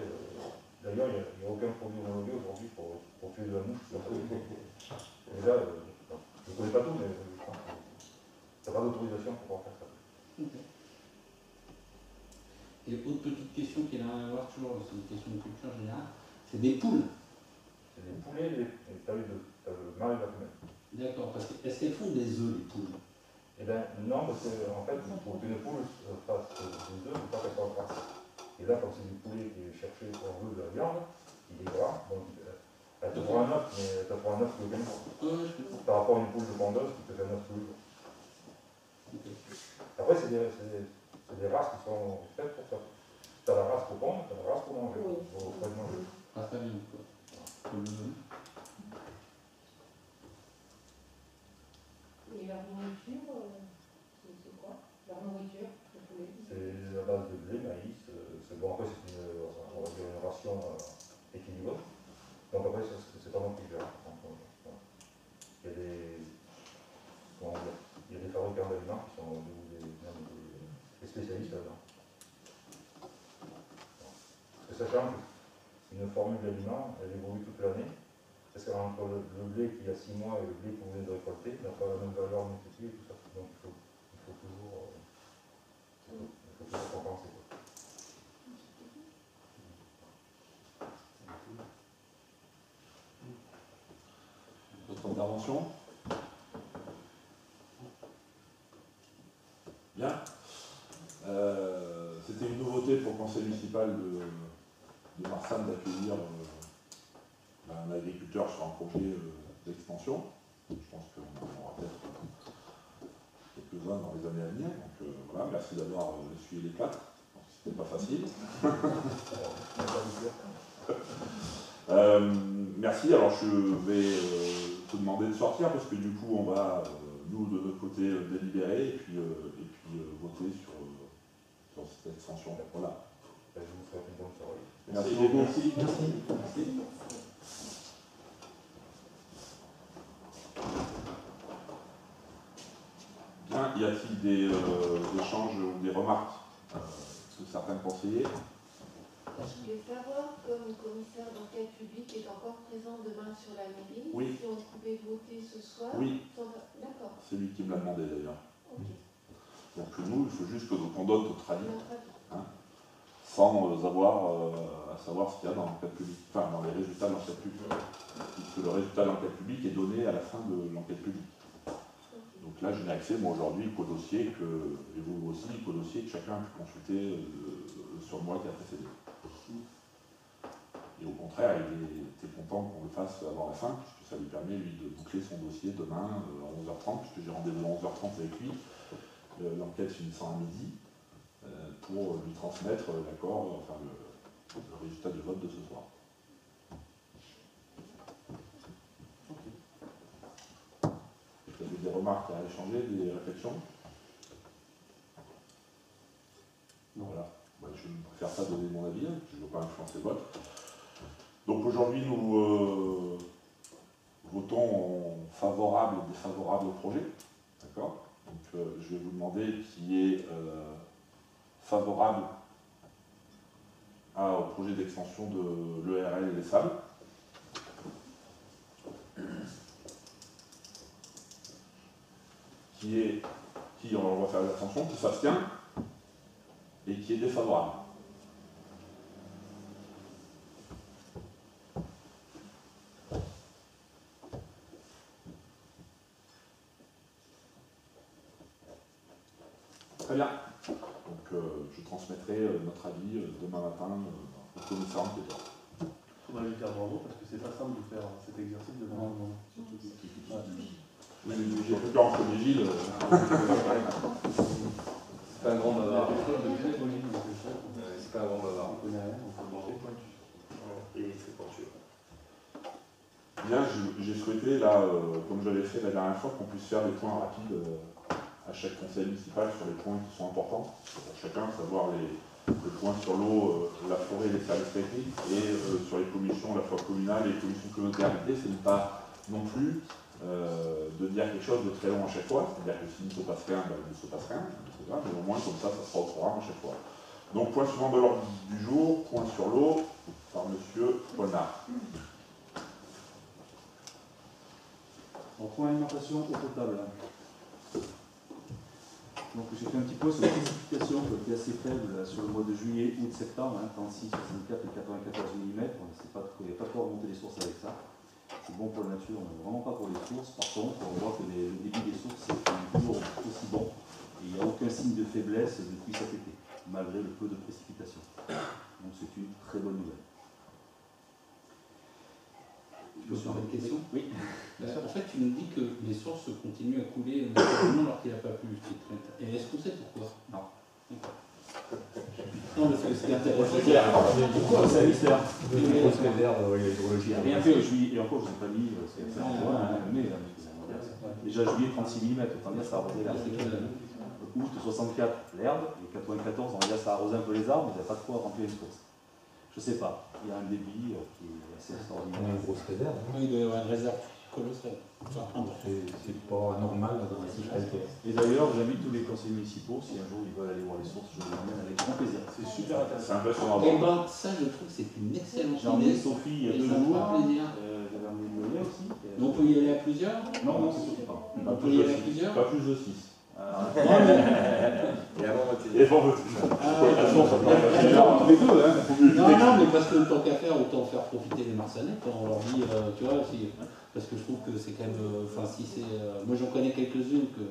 D'ailleurs, il n'y a aucun produit homologué aujourd'hui pour tuer de la mouche. Et là, je ne connais pas tout, mais je pense qu'il n'y a pas d'autorisation pour pouvoir faire ça. Okay. Et autre petite question qui n'a rien à voir, toujours, c'est une question de culture générale, c'est des poules. C'est des poulets, tu as le mâle et la femelle. D'accord, parce que est-ce qu'elles font des œufs, les poules? Eh bien, non, parce qu'en fait, pour qu'une poule fasse des œufs, il faut pas qu'elle soit grasse. Et là, comme c'est du poulet qui est cherché pour un œuf de la viande, il est gras, donc elle te fera un œuf, mais elle te fera un œuf tous les jours. Ouais, je comprends. Par rapport à une poule de pondeuse qui te fait un œuf tous les jours. Okay. Après, c'est des races qui sont faites pour ça. Tu as la race pour pondre, tu as la race pour manger. Oui. Pour manger. Ah, ça vient, quoi. Et leur nourriture, c'est quoi? Leur nourriture, le poulet. C'est à base de blé, maïs. C'est bon, après, c'est on va dire une ration équilibrée. Donc après, c'est pas moi qui gère. Il y a des, comment dire, il y a des fabricants d'aliments qui sont des spécialistes là-dedans. Parce que sachant qu'une formule d'aliment, elle évolue toute l'année. Parce qu'entre le blé qui a 6 mois et le blé qu'on vient de récolter, n'a pas la même valeur nutritive et tout ça. Donc il faut toujours compenser. D'autres interventions? Bien. C'était une nouveauté pour le conseil municipal de Marsanne d'accueillir un agriculteur sur un projet d'extension. Je pense qu'on en aura peut-être quelques-uns dans les années à venir. Donc voilà, merci d'avoir essuyé les plaques. C'était pas facile. Merci. Alors je vais te demander de sortir parce que du coup on va nous de notre côté délibérer et puis voter sur cette extension. Voilà. Je vous souhaite une bonne soirée. Merci beaucoup. Merci. Bien, y a-t-il des échanges ou des remarques de certains conseillers? Je voulais savoir, comme le commissaire d'enquête publique est encore présent demain sur la mairie, Oui. si on pouvait voter ce soir. Oui. D'accord. C'est lui qui me l'a demandé d'ailleurs. Ok. Donc nous, il faut juste qu'on donne notre avis, Notre avis. hein, sans avoir à savoir ce qu'il y a dans l'enquête publique, enfin dans les résultats de l'enquête publique. Puisque le résultat de l'enquête publique est donné à la fin de l'enquête publique. Donc là, je n'ai accès, moi aujourd'hui, qu'au dossier, et vous aussi, qu'au dossier que chacun a pu consulter sur le mois qui a précédé. Et au contraire, il était content qu'on le fasse avant la fin, puisque ça lui permet, lui, de boucler son dossier demain à 11h30, puisque j'ai rendez-vous à 11h30 avec lui, l'enquête finissant à midi, pour lui transmettre l'accord, enfin le résultat du vote de ce soir. Vous avez des remarques à échanger, des réflexions? Non, voilà. Ouais, je ne préfère pas donner mon avis, je ne veux pas influencer le vote. Donc aujourd'hui, nous votons favorable et défavorable au projet. D'accord? Donc je vais vous demander qui est favorable au projet d'extension de l'ERL et les sables. Qui on va faire l'abstention, qui s'abstient et qui est défavorable. Très bien. Donc je transmettrai notre avis demain matin au commissaire enquêteur. On va lui dire bravo parce que c'est pas simple de faire cet exercice devant un moment. Oui, j'ai plus peur entre les villes. C'est pas un grand bavard. C'est pas un grand bavard. On connaît rien, on peut manger. Et très pointu. Bien, j'ai souhaité, là, comme je l'avais fait la dernière fois, qu'on puisse faire des points rapides à chaque conseil municipal sur les points qui sont importants pour chacun, savoir les points sur l'eau, la forêt, les services techniques, et sur les commissions, à la fois communales et les commissions communautaires. L'idée, c'est de ne pas non plus de dire quelque chose de très long à chaque fois, c'est-à-dire que s'il ne se passe rien, ben, il ne se passe rien, mais au moins comme ça sera au programme à chaque fois. Donc point suivant de l'ordre du jour, point sur l'eau, par monsieur Polnard. En point alimentation eau potable. Donc j'ai fait un petit point sur la précipitation qui a été assez faible sur le mois de juillet, août, septembre, 36, 64 et 94 mm. Il n'y a pas trop remonter les sources avec ça. C'est bon pour la nature, mais vraiment pas pour les sources. Par contre, on voit que le débit des sources est toujours aussi bon. Et il n'y a aucun signe de faiblesse depuis cet été, malgré le peu de précipitations. Donc c'est une très bonne nouvelle. Je peux faire une question? Oui. En fait, tu nous dis que les sources continuent à couler naturellement alors qu'il n'a pas plu. Et est-ce qu'on sait pourquoi? Non. Non, parce que c'est intéressant. Pourquoi? C'est un mystère. Grosse réserve, Il n'a rien fait au juillet, et encore je ne sais pas mis, c'est un point, mais déjà juillet 36 mm, autant dire ça arrosait l'herbe. Août 64 l'herbe, et 94 on va dire ça arrosait un peu les arbres, mais il n'y a pas de quoi remplir une course. Je sais pas, il y a un débit qui est assez extraordinaire. On a une grosse réserve. Il doit y avoir une réserve colossale. C'est pas normal dans un site calcaire. Et d'ailleurs, j'invite tous les conseillers municipaux, si un jour ils veulent aller voir les sources, je les emmène avec grand plaisir. C'est super C'est intéressant. impressionnant. Eh ben, ça, je trouve que c'est une excellente J'ai emmené idée. Sophie il y a Et 2 ça me jours, fera plaisir. j'avais emmené Lionel aussi. Mais on peut y aller à plusieurs? Non, non, c'est Sophie pas. On peut y aller à plusieurs? Pas plus de 6. Et avant, tu Et bon, Tous les deux, hein. Non, mais parce que tant qu'à faire, autant faire profiter les Marsanais quand on leur dit, tu vois, si, parce que je trouve que c'est quand même, enfin, si c'est, moi j'en connais quelques-unes que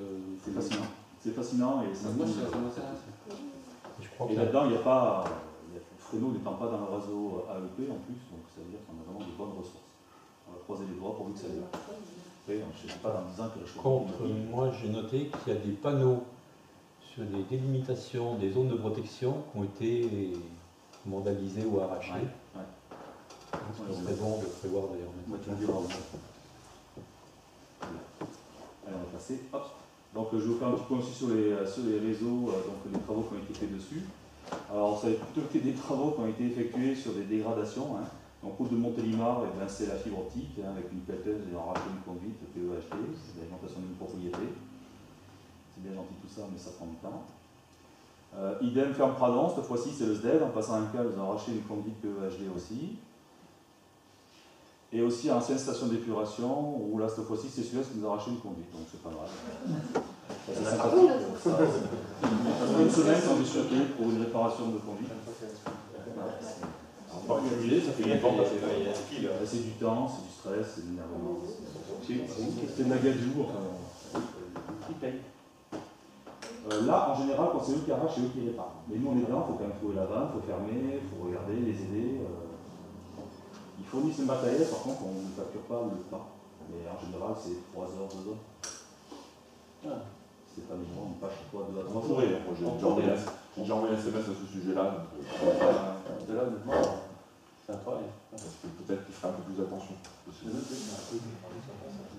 C'est fascinant. C'est fascinant et ça moi ça m'intéresse. Je crois Et que là-dedans, il n'y a pas. Fresno n'étant pas dans le réseau AEP en plus, donc ça veut dire qu'on a vraiment de bonnes ressources. On va croiser les doigts pour que ça aille. Après, je ne sais pas dans 10 ans que la chose. contre, moi j'ai noté qu'il y a des panneaux sur les délimitations des zones de protection qui ont été vandalisés ou arrachés. Ouais. Ce serait bon de prévoir d'ailleurs Moi, maintenant. tu me diras où. Allez, on va passer. Hop. Donc, je vais vous faire un petit point aussi sur les réseaux, donc les travaux qui ont été faits dessus. Alors, ça a plutôt été des travaux qui ont été effectués sur des dégradations. Hein. Donc, route de Montélimar, eh ben, c'est la fibre optique, hein, avec une pelleteuse et arraché une conduite PEHD, c'est l'alimentation d'une propriété. C'est bien gentil tout ça, mais ça prend du temps. Idem ferme Pradon, cette fois-ci c'est le SDED, en passant un câble, ils ont arraché une conduite PEHD aussi. Et aussi à l'ancienne station d'épuration, où là cette fois-ci c'est Suez qui nous a arraché une conduite, donc c'est pas mal. Ça, c'est sympathique. Ça fait une semaine qu'on est sur pied pour une réparation de conduite. en particulier, ça fait longtemps que C'est du temps, c'est du stress, c'est de l'énervement. C'est Nagadou, Qui paye. Là, en général, quand c'est eux qui arrachent, c'est eux qui réparent. Mais nous, on est dedans, il faut quand même trouver la vanne, il faut fermer, il faut regarder, les aider. Ils fournissent le matériel, par contre, on ne facture pas le temps. Mais en général, c'est 3 heures, 2 heures. Ah. C'est pas minimum, on passe chaque fois 2 à 3 On heures. pourrait, moi j'ai déjà envoyé un SMS à ce sujet-là, donc de là, honnêtement, c'est un travail. parce que peut-être qu'il fera un peu plus attention.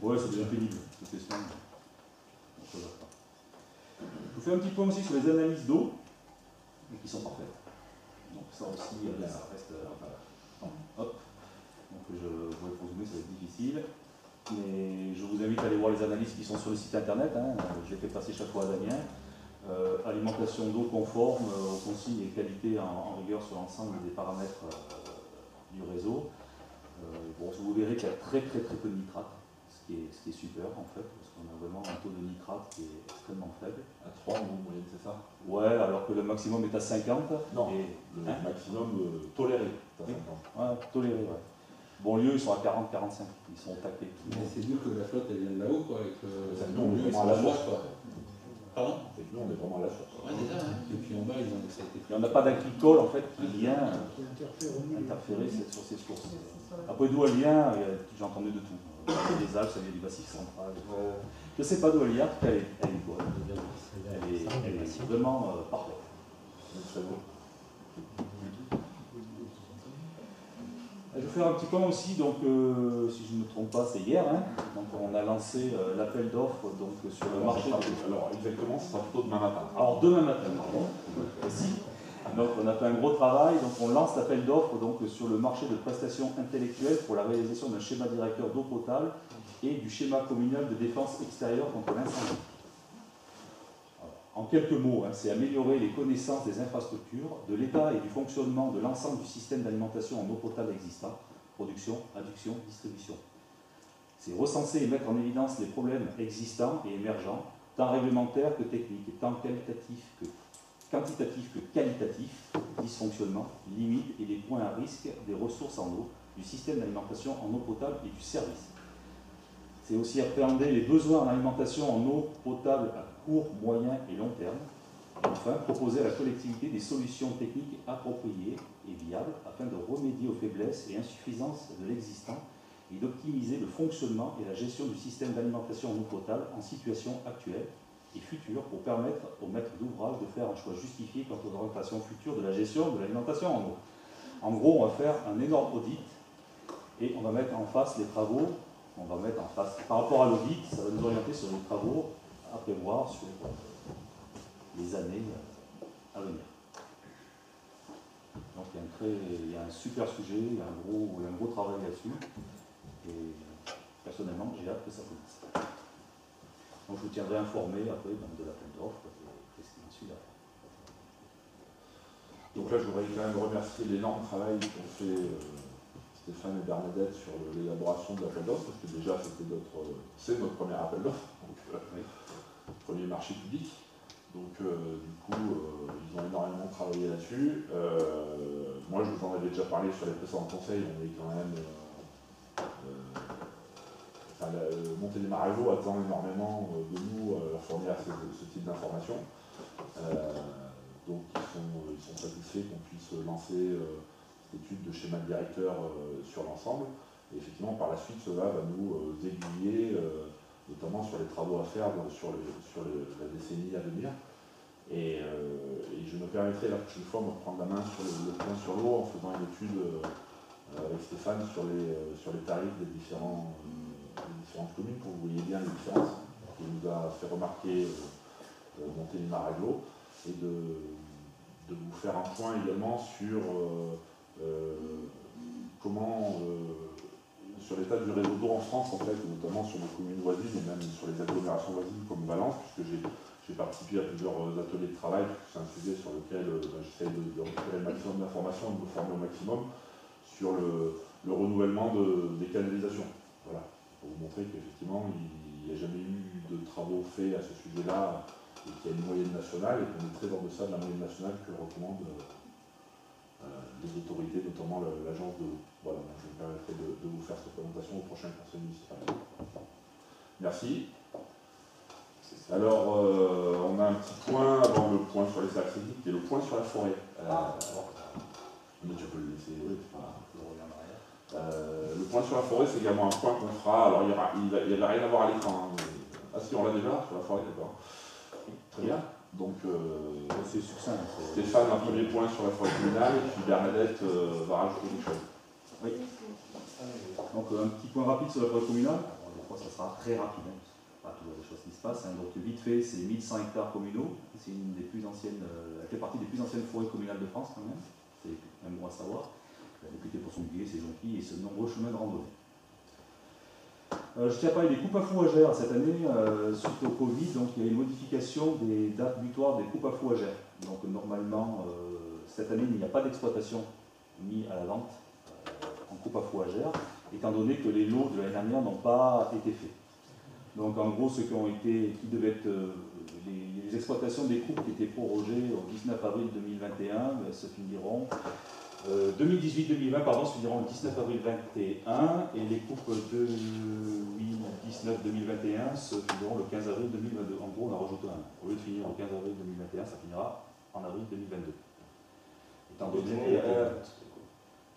Ouais, c'est déjà pénible, toutes les semaines. Je vous fais un petit point aussi sur les analyses d'eau, qui sont parfaites. Donc ça aussi, ça reste... hop. Donc je vais présumer, ça va être difficile. Mais je vous invite à aller voir les analyses qui sont sur le site internet. Hein. Je les fais passer chaque fois à Damien. Alimentation d'eau conforme aux consignes et qualité en rigueur sur l'ensemble des paramètres du réseau. Bon, vous verrez qu'il y a très peu de nitrate, ce qui est super en fait, parce qu'on a vraiment un taux de nitrate qui est extrêmement faible. À 3 en moyenne, c'est ça? Ouais, alors que le maximum est à 50. Non, et, le maximum toléré est à 50. Ouais, toléré, ouais. Bonlieu, ils sont à 40-45, ils sont au taquet. Mais c'est dur que la flotte elle vienne là-haut quoi. Ça, nous, on est vraiment à la source. Pardon? Et nous, on est vraiment à la source. Ouais, déjà, hein. Et puis en bas, ça a été Il n'y en a pas d'agricole en fait qui vient interférer sur ces sources. Après d'où elle vient, j'ai entendu de tout. Des Alpes, ça vient du Massif central. Je ne sais pas d'où elle vient, elle est bonne. Elle est vraiment parfaite. Très beau. Je vais faire un petit point aussi, donc si je ne me trompe pas, c'est hier. Hein, donc on a lancé l'appel d'offres sur le marché. Alors exactement, ce sera plutôt demain matin. Alors demain matin, pardon. Si. Donc on a fait un gros travail, donc on lance l'appel d'offres sur le marché de prestations intellectuelles pour la réalisation d'un schéma directeur d'eau potable et du schéma communal de défense extérieure contre l'incendie. En quelques mots, hein, c'est améliorer les connaissances des infrastructures, de l'état et du fonctionnement de l'ensemble du système d'alimentation en eau potable existant, production, adduction, distribution. C'est recenser et mettre en évidence les problèmes existants et émergents, tant réglementaires que techniques, tant quantitatifs que qualitatifs, dysfonctionnements, limites et les points à risque des ressources en eau, du système d'alimentation en eau potable et du service. C'est aussi appréhender les besoins en alimentation en eau potable à court, moyen et long terme. Et enfin, proposer à la collectivité des solutions techniques appropriées et viables afin de remédier aux faiblesses et insuffisances de l'existant et d'optimiser le fonctionnement et la gestion du système d'alimentation en eau potable en situation actuelle et future pour permettre aux maîtres d'ouvrage de faire un choix justifié quant aux orientations futures de la gestion de l'alimentation en eau. En gros, on va faire un énorme audit et on va mettre en face les travaux, par rapport à l'audit, ça va nous orienter sur les travaux à prévoir sur les années à venir. Donc il y a un super sujet, il y a un gros travail là-dessus, et personnellement j'ai hâte que ça commence. Donc je vous tiendrai informé après de l'appel d'offres et ce qui en suit là. Donc là je voudrais quand même remercier l'énorme travail qu'ont fait Stéphane et Bernadette sur l'élaboration de l'appel d'offres, parce que déjà c'est notre premier appel d'offres, donc premier marché public. Donc du coup, ils ont énormément travaillé là-dessus. Moi, je vous en avais déjà parlé sur les précédents conseils, on est quand même... Montélimar-Aglo attend énormément de nous leur fournir ce type d'informations. Donc ils sont satisfaits qu'on puisse lancer cette étude de schéma de directeur sur l'ensemble. Et effectivement, par la suite, cela va nous aiguiller, notamment sur les travaux à faire sur la décennie à venir. Et je me permettrai la prochaine fois de prendre la main sur le point sur l'eau en faisant une étude avec Stéphane sur les tarifs des différentes communes pour que vous voyez bien les différences que nous a fait remarquer Montélimar-Aglo, et de vous faire un point également sur sur l'état du réseau d'eau en France, en fait, notamment sur nos communes voisines et même sur les agglomérations voisines comme Valence, puisque j'ai participé à plusieurs ateliers de travail, puisque c'est un sujet sur lequel j'essaie de récupérer le maximum d'informations et de me former au maximum sur le renouvellement des canalisations. Voilà, pour vous montrer qu'effectivement, il n'y a jamais eu de travaux faits à ce sujet-là, et qu'il y a une moyenne nationale, et qu'on est très en deçà de la moyenne nationale que recommandent les autorités, notamment l'agence de l'eau. Voilà, donc je me permettrai de vous faire cette présentation au prochain conseil municipal. Merci. Alors, on a un petit point avant le point sur les axes critiques, qui est le point sur la forêt. Mais tu peux le laisser, oui, c'est pas le point sur la forêt, c'est également un point qu'on fera. Alors, il n'y avait rien à voir à l'écran. Hein, ah si, on l'a déjà sur la forêt, d'accord. Très bien. Donc, c'est succinct. Stéphane, un premier point sur la forêt communale, et puis Bernadette va rajouter quelque chose. Oui. Donc, un petit point rapide sur la forêt communale. Je crois que ça sera très rapide. Hein. Pas toujours des choses qui se passent. Hein. Donc, vite fait, c'est 1100 hectares communaux. C'est une des plus anciennes, elle fait partie des plus anciennes forêts communales de France, quand même. C'est même bon à savoir. La députée pour son billet, c'est gentil, et ce nombreux chemins de randonnée. Je tiens à parler des coupes à fourragères cette année, suite au Covid, donc il y a une modification des dates butoirs des coupes à fourragères. Donc normalement, cette année, il n'y a pas d'exploitation mise à la vente en coupe à fourragères, étant donné que les lots de l'année dernière n'ont pas été faits. Donc en gros, ceux qui devaient être les exploitations des coupes qui étaient prorogées au 19 avril 2021 se finiront 2018-2020, pardon, se finiront le 19 avril 2021, et les coupes de 19-2021 se finiront le 15 avril 2022. En gros, on a rajouté un. Au lieu de finir au 15 avril 2021, ça finira en avril 2022. Étant donné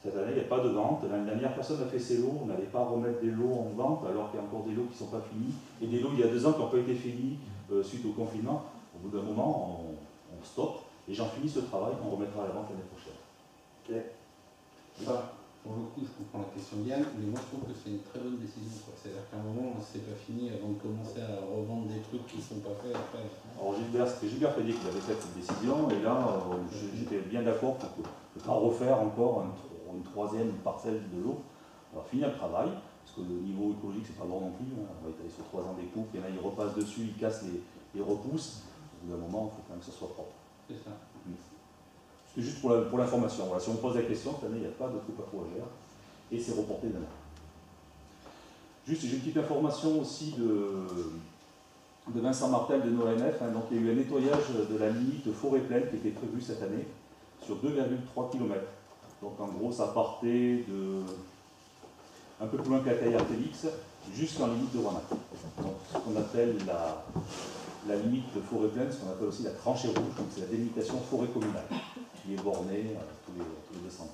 cette année, il n'y a pas de vente. L'année dernière, personne n'a fait ses lots. On n'allait pas remettre des lots en vente, alors qu'il y a encore des lots qui ne sont pas finis. Et des lots il y a 2 ans qui n'ont pas été finis suite au confinement. Au bout d'un moment, on stoppe. Les gens finissent le travail, on remettra à la vente l'année prochaine. Okay. Pour le coup, je comprends la question bien, mais moi je trouve que c'est une très bonne décision. C'est-à-dire qu'à un moment, c'est pas fini avant de commencer à revendre des trucs qui ne sont pas faits après. Alors c'était Gilbert Fédier qui avait fait cette décision, et là, j'étais bien d'accord pour ne pas refaire encore une 3e parcelle de l'eau. On va finir le travail, parce que le niveau écologique, c'est pas bon non plus. Hein. On va étaler sur 3 ans des coupes, il y en a, ils repassent dessus, ils cassent les repousses. Au bout d'un moment, il faut quand même que ce soit propre. C'est ça. C'est juste pour l'information. Voilà, si on me pose la question, cette année, il n'y a pas de coupe à fourragère, et c'est reporté d'un an. Juste, j'ai une petite information aussi de Vincent Martel de NOAMF. Hein. Donc, il y a eu un nettoyage de la limite forêt pleine qui était prévue cette année sur 2,3 km. Donc, en gros, ça partait de un peu plus loin que la Caillard Félix jusqu'en limite de Rouanac. Donc, ce qu'on appelle la limite de forêt pleine, ce qu'on appelle aussi la tranchée rouge, donc c'est la délimitation forêt communale, qui est bornée tous les 200 ans.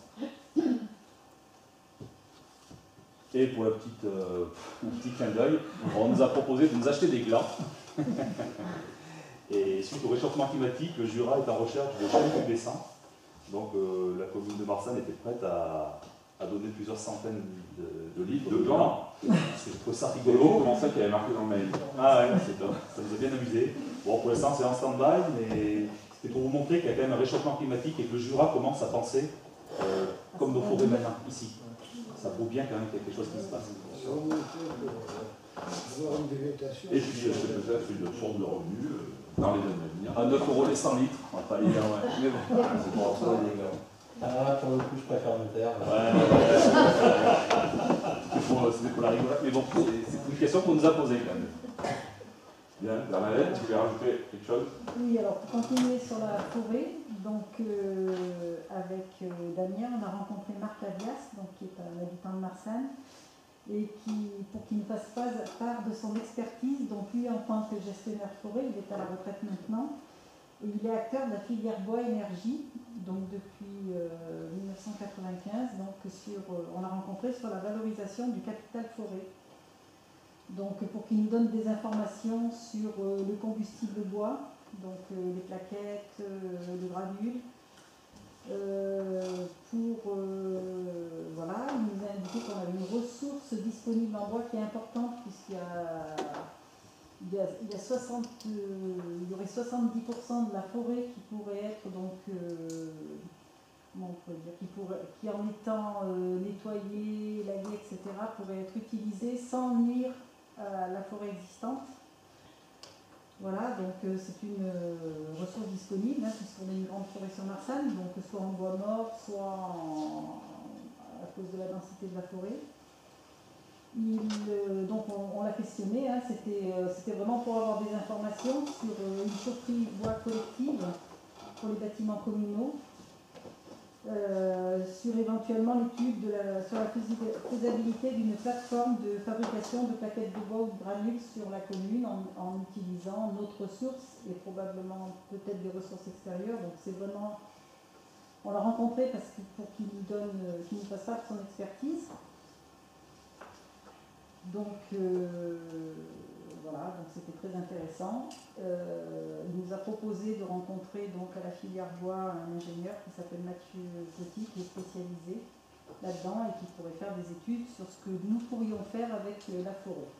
Et pour un petit clin d'œil, on nous a proposé de nous acheter des glands. suite au réchauffement climatique, le Jura est en recherche de chênes pubescents. Donc la commune de Marsanne était prête à donner plusieurs centaines de litres De blanc. Je trouve ça Rigolo, rigolo. comment ça qu'il y avait marqué dans le mail. Ah ouais, ça nous a bien amusé. Bon, pour l'instant, c'est en stand-by, mais c'était pour vous montrer qu'il y a quand même un réchauffement climatique et que le Jura commence à penser comme nos forêts maintenant, ici. Ça prouve bien quand même qu'il y a quelque chose qui se passe. Et puis c'est peut-être une source de revenus dans les années à venir. À 9 € les 100 litres, on va pas les dire, ouais. Mais bon, c'est pour ça, les gars. Ah, pour le coup, je préfère me taire. C'était pour la rigolade, mais bon, c'est une question qu'on nous a posée quand même. Bien, Bernadette, tu voulais rajouter quelque chose? Oui, alors pour continuer sur la forêt, donc avec Damien, on a rencontré Marc Lavias, donc, qui est un habitant de Marsanne, et pour qu'il nous fasse part de son expertise. Donc lui, en tant que gestionnaire de forêt, il est à la retraite maintenant, et il est acteur de la filière bois énergie, donc depuis 1995. Donc on l'a rencontré sur la valorisation du capital forêt. Donc pour qu'il nous donne des informations sur le combustible bois, donc les plaquettes, le granule. Voilà, il nous a indiqué qu'on avait une ressource disponible en bois qui est importante, puisqu'il y aurait 70% de la forêt qui pourrait être donc comment on pourrait dire, qui en étant nettoyée, laguée, etc., pourrait être utilisée sans nuire à la forêt existante. Voilà, donc c'est une ressource disponible, puisqu'on a une grande forêt sur Marsanne, donc soit en bois mort, soit à cause de la densité de la forêt. Donc on l'a questionné, c'était vraiment pour avoir des informations sur une chaufferie bois collective pour les bâtiments communaux, sur éventuellement l'étude sur la faisabilité d'une plateforme de fabrication de plaquettes de bois ou de granules sur la commune en utilisant notre ressource et probablement peut-être des ressources extérieures. Donc c'est vraiment, on l'a rencontré pour qu'il nous fasse part de son expertise. Donc voilà, donc c'était très intéressant. Il nous a proposé de rencontrer donc à la filière bois un ingénieur qui s'appelle Mathieu Petit, qui est spécialisé là-dedans et qui pourrait faire des études sur ce que nous pourrions faire avec la forêt.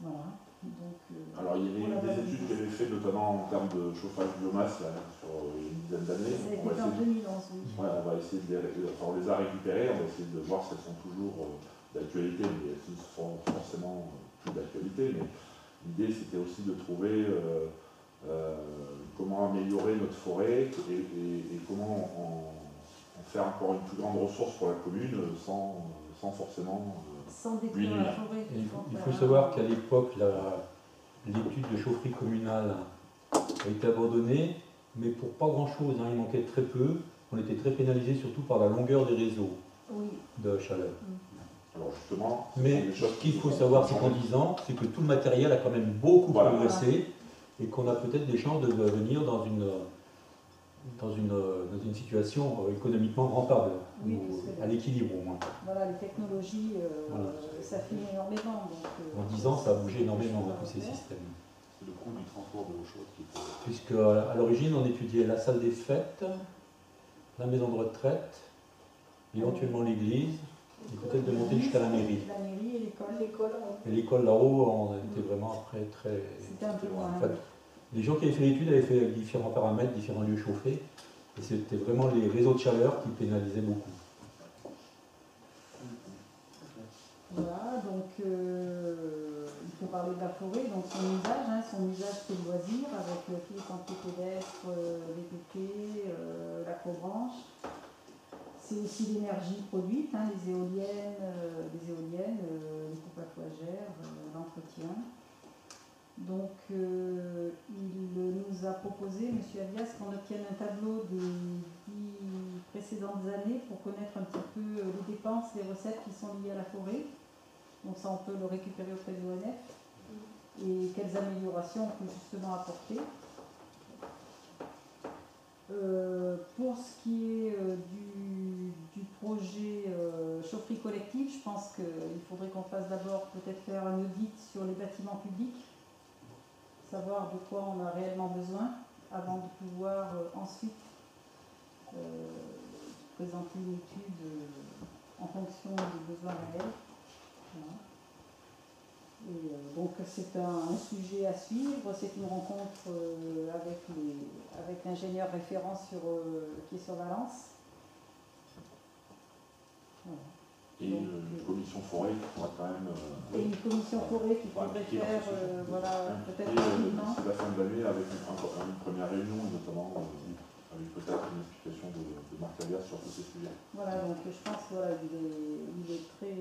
Voilà. Donc, alors il y avait des études qui avaient fait notamment en termes de chauffage biomasse là, sur une dizaine d'années. Ça a été en 2011, oui. Ouais, on va essayer on les a récupérées, on va essayer de voir si elles sont toujours d'actualité, mais elles sont forcément plus d'actualité. Mais l'idée c'était aussi de trouver comment améliorer notre forêt et comment en faire encore une plus grande ressource pour la commune sans forcément sans détruire la forêt. Il faut savoir qu'à l'époque, l'étude de chaufferie communale a été abandonnée, mais pour pas grand-chose, il manquait très peu. On était très pénalisé surtout par la longueur des réseaux de chaleur. Alors justement, mais ce qu'il faut savoir, c'est qu'en 10 ans, c'est que tout le matériel a quand même beaucoup progressé et qu'on a peut-être des chances de venir dans une situation économiquement rentable, à l'équilibre au moins. Voilà, les technologies s'affinent énormément. En 10 ans, ça a bougé énormément, tous ces systèmes. C'est le coût du transport de l'eau chaude qui était... Puisque à l'origine, on étudiait la salle des fêtes, la maison de retraite, éventuellement l'église, et peut-être de monter jusqu'à la mairie. La mairie et l'école. Et l'école là-haut, on était vraiment après très... C'était un peu loin. En fait, les gens qui avaient fait l'étude avaient fait différents paramètres, différents lieux chauffés, et c'était vraiment les réseaux de chaleur qui pénalisaient beaucoup. Voilà, donc il faut parler de la forêt, donc son usage c'est le loisir, avec tous les sentiers pédestres, les VTT, l'acrobranche. C'est aussi l'énergie produite, les éoliennes, les coupes à fougères, l'entretien. Donc il nous a proposé, M. Alias, qu'on obtienne un tableau des 10 précédentes années pour connaître un petit peu les dépenses, les recettes qui sont liées à la forêt. Donc ça, on peut le récupérer auprès de l'ONF. Et quelles améliorations on peut justement apporter. Pour ce qui est du projet chaufferie collective, je pense qu'il faudrait qu'on fasse d'abord peut-être faire un audit sur les bâtiments publics. savoir de quoi on a réellement besoin avant de pouvoir ensuite présenter une étude en fonction des besoins réels. Voilà. Et donc c'est un sujet à suivre, c'est une rencontre avec l'ingénieur référent qui est sur Valence. Voilà. Et une commission forêt qui pourra quand même. Et une commission forêt qui pourrait faire, voilà, peut-être rapidement. C'est la fin de l'année avec une première réunion, notamment avec peut-être une explication de Marc Alias sur tous ces sujets. Voilà, donc je pense voilà, il est très,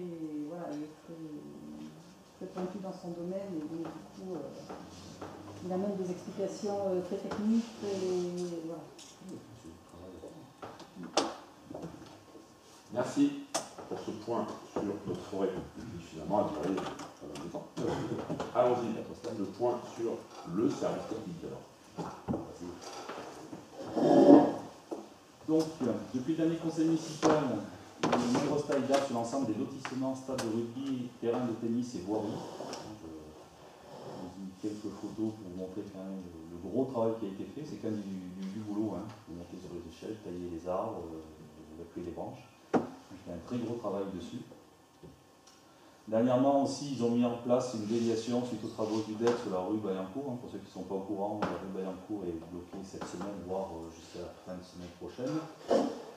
voilà, il est très pointu dans son domaine et du coup, il amène des explications très techniques et voilà. Merci pour ce point sur notre forêt, qui finalement a duré pas mal de temps. Allons-y, le point sur le service technique alors. Donc, depuis le dernier conseil municipal, il y a une grosse taille d'art sur l'ensemble des lotissements, stades de rugby, terrains de tennis et voiries. Je vous ai mis quelques photos pour vous montrer quand même le gros travail qui a été fait. C'est quand même du boulot, hein. Monter sur les échelles, tailler les arbres, évacuer les branches. Il y a un très gros travail dessus. Dernièrement aussi, ils ont mis en place une déviation suite aux travaux du DEC sur la rue Bayancourt. Pour ceux qui ne sont pas au courant, la rue Bayancourt est bloquée cette semaine, voire jusqu'à la fin de semaine prochaine,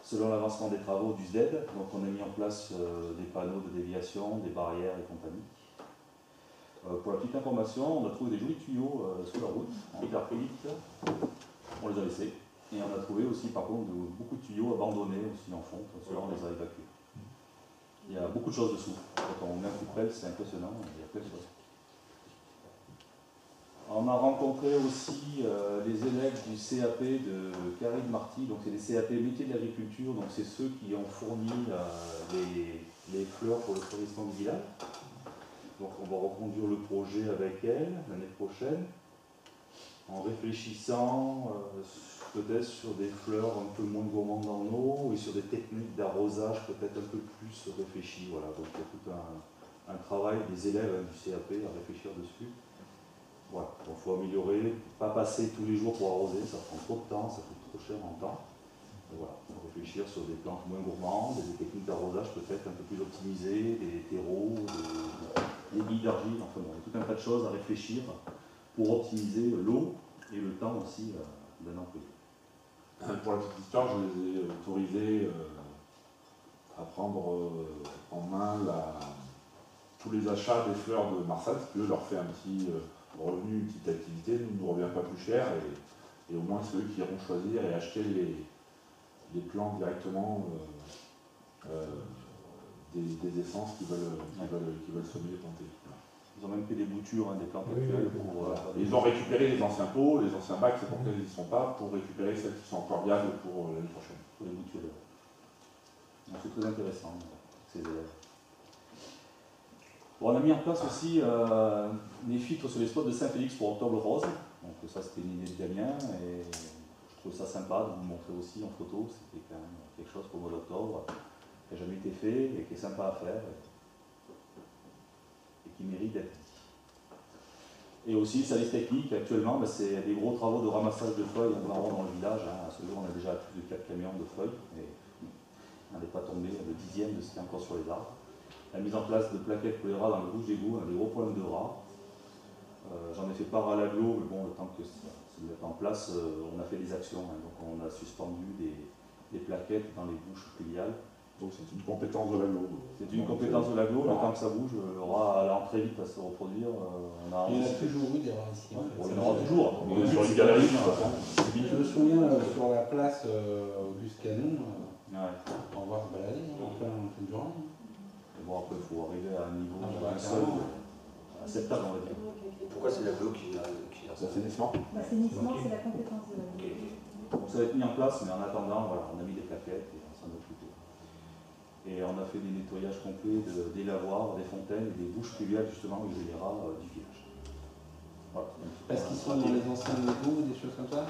selon l'avancement des travaux du ZED. Donc on a mis en place des panneaux de déviation, des barrières et compagnie. Pour la petite information, on a trouvé des jolis tuyaux sous la route, en acrylique. On les a laissés. Et on a trouvé aussi par contre beaucoup de tuyaux abandonnés aussi en fonte, ceux-là on les a évacués. Il y a beaucoup de choses dessous. Quand on met un coup de pelle, c'est impressionnant, il y a plein de choses. On a rencontré aussi les élèves du CAP de Karine Marty, donc c'est les CAP métiers de l'agriculture, donc c'est ceux qui ont fourni les fleurs pour le florissement du village. Donc on va reconduire le projet avec elles l'année prochaine, en réfléchissant peut-être sur des fleurs un peu moins gourmandes en eau et sur des techniques d'arrosage peut-être un peu plus réfléchies. Voilà. Donc il y a tout un travail des élèves du CAP à réfléchir dessus. Voilà. Donc il faut améliorer, pas passer tous les jours pour arroser, ça prend trop de temps, ça coûte trop cher en temps. Et voilà, il faut réfléchir sur des plantes moins gourmandes, des techniques d'arrosage peut-être un peu plus optimisées, des terreaux, des billes d'argile, enfin bon, il y a tout un tas de choses à réfléchir pour optimiser l'eau et le temps aussi d'un employé. Pour la petite histoire, je les ai autorisés à prendre en main tous les achats des fleurs de Marsat, ce qui leur fait un petit revenu, une petite activité, nous ne revient pas plus cher, et au moins c'est eux qui iront choisir et acheter les plantes directement des essences qu'ils veulent semer et planter. Ils ont même fait des boutures, des plantes actuelles. Ils ont récupéré les anciens pots, les anciens bacs, c'est pour lesquels ils n'y sont pas, pour récupérer celles qui sont encore viables pour l'année prochaine. Pour les boutures. C'est très intéressant, ces élèves. Bon, on a mis en place aussi des filtres sur les spots de Saint-Félix pour Octobre Rose. Donc ça c'était une idée de Damien et je trouve ça sympa de vous montrer aussi en photo. C'était quand même quelque chose pour le mois d'octobre qui n'a jamais été fait et qui est sympa à faire et qui mérite d'être dit. Et aussi le service technique actuellement, c'est des gros travaux de ramassage de feuilles en blanc dans le village. À ce jour on a déjà plus de 4 camions de feuilles et on n'est pas tombé le 10e de ce qu'il y a encore sur les arbres. La mise en place de plaquettes pour les rats dans le bouche d'égout, on a des gros problèmes de rats. J'en ai fait part à l'agglo, mais bon, le temps que ça se mette en place, on a fait des actions. Donc on a suspendu des plaquettes dans les bouches fluviales. Donc c'est une compétence de l'agglo. C'est une compétence de l'agglo, le temps que ça bouge, le rat allant très vite à se reproduire. Il y en a toujours eu des rats ici. Il y en aura toujours. Mais sur une galerie, je me souviens sur la place Auguste Canon, on va se balader en plein du rang. Bon, après, il faut arriver à un niveau acceptable, on va dire. Pourquoi c'est l'agglo qui a l'assainissement? L'assainissement, c'est la compétence de l'agglo. Donc ça va être mis en place, mais en attendant, voilà, on a mis des plaquettes et on s'en occupe. Et on a fait des nettoyages complets des lavoirs, des fontaines et des bouches fluviales, justement, où il y a les rats du village. Voilà. Parce qu'ils sont dans les anciens locaux, des choses comme ça?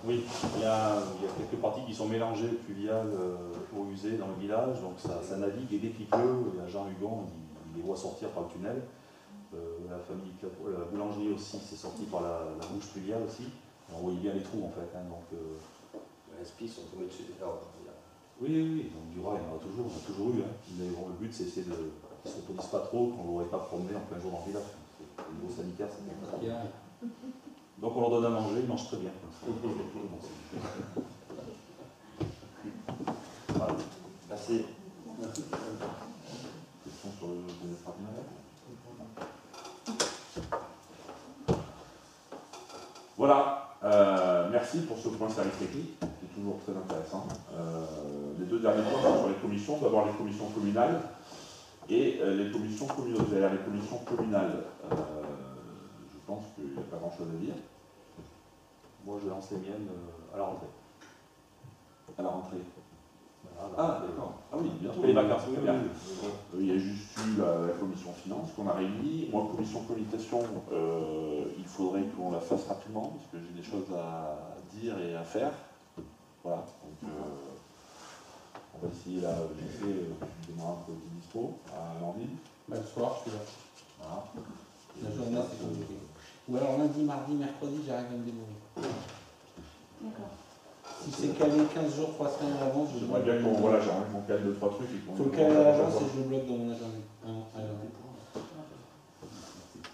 Oui, il y a quelques parties qui sont mélangées fluviales eau usée dans le village, donc ça navigue et dès qu'il pleut, Jean Hugon il les voit sortir par le tunnel. La boulangerie aussi s'est sortie par la bouge plus bien aussi. On voyait bien les trous en fait. Hein, donc, Les spies sont tombés dessus des arbres. oui, donc du rat, il y en a toujours eu. Hein. Mais bon, le but, c'est qu'ils ne se reproduisent pas trop, qu'on ne l'aurait pas promené en plein jour dans le village. Au niveau sanitaire, c'est pas ça. Donc on leur donne à manger, ils mangent très bien. Voilà. Merci. Merci. Question sur le désastre rapide. Voilà, merci pour ce point service technique, c'est toujours très intéressant. Les deux derniers points sont sur les commissions, d'abord les commissions communales et les commissions communautaires. Les commissions communales, je pense qu'il n'y a pas grand chose à dire. Moi, je lance les miennes à la rentrée. À la rentrée. Voilà, Ah, d'accord. Ah oui, bientôt. Après les vacances, très bien. Il y a juste eu la commission finance qu'on a réunie. Moi, commission communication, il faudrait qu'on la fasse rapidement parce que j'ai des choses à dire et à faire. Voilà. Donc, on va essayer là. J'ai fait, je démarre un peu de dispo à Landine. Le soir, je suis là. Voilà. La journée, c'est compliqué. Ou alors lundi, mardi, mercredi, j'arrive à me débrouiller. D'accord. Si c'est calé 15 jours, 3 semaines à l'avance, je J'aimerais bien qu'on voilà, j'aimerais qu'on cale 2-3 trucs. Il faut le caler à l'avance et je le bloque dans mon agenda.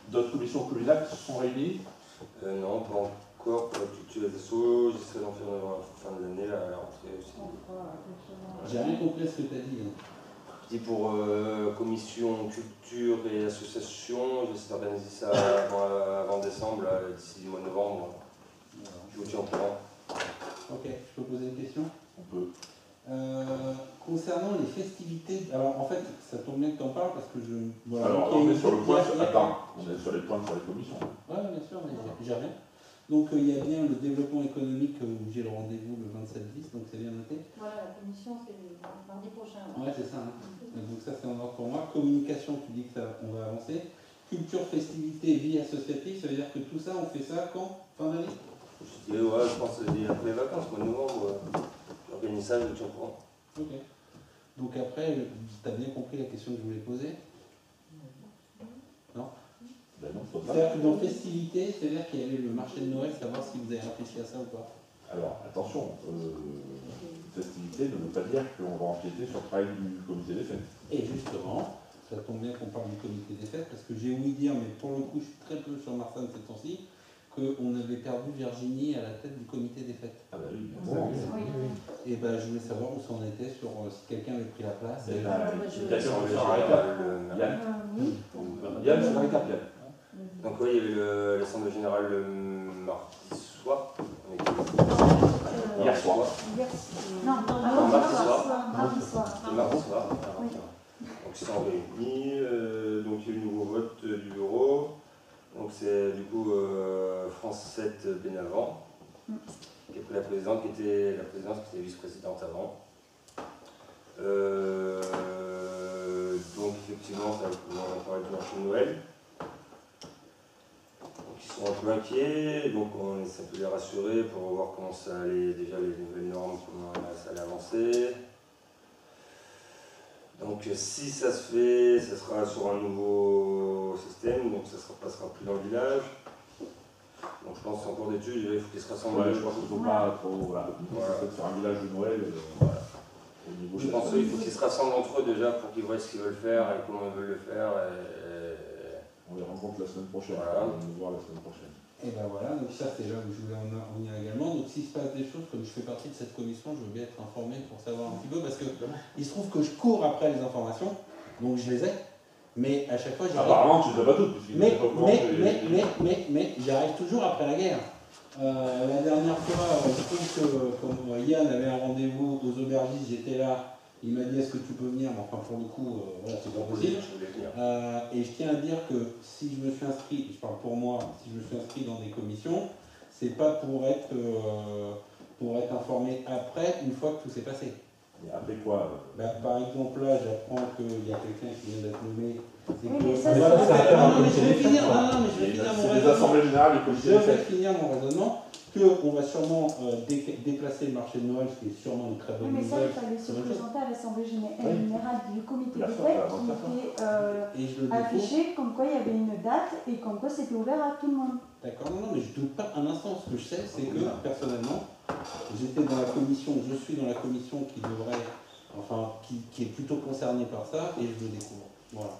D'autres commissions communales qui se sont réunies? Non, pas encore pour la culture des assos. J'essaie d'en faire avant la fin de l'année, à la rentrée aussi. J'ai rien compris à ce que tu as dit. Je dis pour commission culture et association, j'essaie d'organiser ça avant décembre, d'ici le mois de novembre. Je vous tiens au courant. Ok, je peux poser une question? On peut. Concernant les festivités, alors en fait, ça tombe bien que tu en parles parce que je. Voilà, Alors, on est sur le point, attends, on est sur les points sur les commissions. Oui, bien sûr, mais j'y reviens. Donc il y a bien le développement économique où j'ai le rendez-vous le 27-10, donc c'est bien noté. Voilà, la commission, c'est mardi prochain. Ouais, c'est ça. Hein. Donc ça, c'est en ordre pour moi. Communication, tu dis que ça, on va avancer. Culture, festivité, vie associative, ça veut dire que tout ça, on fait ça quand? Fin d'année? Je dis, ouais, je pense que c'est après les vacances, mois de novembre, j'organise ça, je vous tiens au courant. Ok. Donc après, tu as bien compris la question que je voulais poser? Non? Ben non, c'est pas ça. C'est-à-dire que dans festivité, c'est-à-dire qu'il y avait le marché de Noël, savoir si vous avez réfléchi à ça ou pas. Alors, attention, festivité ne veut pas dire qu'on va empiéter sur le travail du comité des fêtes. Et justement, ça tombe bien qu'on parle du comité des fêtes, parce que j'ai ouï dire, mais pour le coup, je suis très peu sur Marsanne ces temps-ci, qu'on avait perdu Virginie à la tête du comité des fêtes. Ah bah oui, bien Oui. Et ben, je voulais savoir où ça en était, sur si quelqu'un avait pris la place. C'est Yann, Yann, c'est avec Yann. donc oui, il y avait l'assemblée générale le mardi soir. On était Hier soir. Non, mardi soir. Mardi soir. Le mardi soir. Oui. Donc ils sont réunis, donc il y a eu le nouveau vote du bureau. Donc c'est du coup France 7 Bénavent qui a pris la présidence, qui était vice-présidente avant. Donc effectivement, ça va pouvoir parler du marché de Noël. Donc ils sont un peu inquiets, donc on essaie de les rassurer pour voir comment ça allait, déjà les nouvelles normes, comment ça allait avancer. Donc si ça se fait, ça sera sur un nouveau système, donc ça ne passera plus dans le village. Donc je pense que c'est en cours d'études, il faut qu'ils se rassemblent. Ouais, je pense qu'il ne faut pas trop. Voilà. Peut-être faire un village de Noël. Voilà. Au niveau Je pense qu'il faut qu'ils se rassemblent entre eux déjà pour qu'ils voient ce qu'ils veulent faire et comment ils veulent le faire. On les rencontre la semaine prochaine. Voilà. On va nous voir la semaine prochaine. Et ben voilà, donc ça c'est là où je voulais en venir également. Donc s'il se passe des choses, comme je fais partie de cette commission, je veux bien être informé pour savoir un petit peu, parce que il se trouve que je cours après les informations, donc je les ai, mais à chaque fois j'arrive. Apparemment tu ne les as pas toutes, puisqu'il Mais j'arrive toujours après la guerre. La dernière fois, je trouve que comme Yann avait un rendez-vous aux aubergistes, j'étais là. Il m'a dit est-ce que tu peux venir, mais enfin pour le coup, voilà, c'est pas possible. Et je tiens à dire que si je me suis inscrit, je parle pour moi, si je me suis inscrit dans des commissions, c'est pas pour être informé après, une fois que tout s'est passé. Et après quoi Par exemple, là, j'apprends qu'il y a quelqu'un qui vient d'être nommé. Oui, mais ça, je vais finir mon C'est des assemblées générales, les comités des fêtes. Je vais finir mon raisonnement. On va sûrement déplacer le marché de Noël, ce qui est sûrement une très bonne oui, mais ça, nouvelle. il fallait se présenter à l'Assemblée générale du comité des fêtes qui était affiché comme quoi il y avait une date et comme quoi c'était ouvert à tout le monde. D'accord, non, mais je doute pas un instant. Ce que je sais, c'est que personnellement, j'étais dans la commission, je suis dans la commission qui devrait, enfin, qui est plutôt concernée par ça, et je le découvre. Voilà.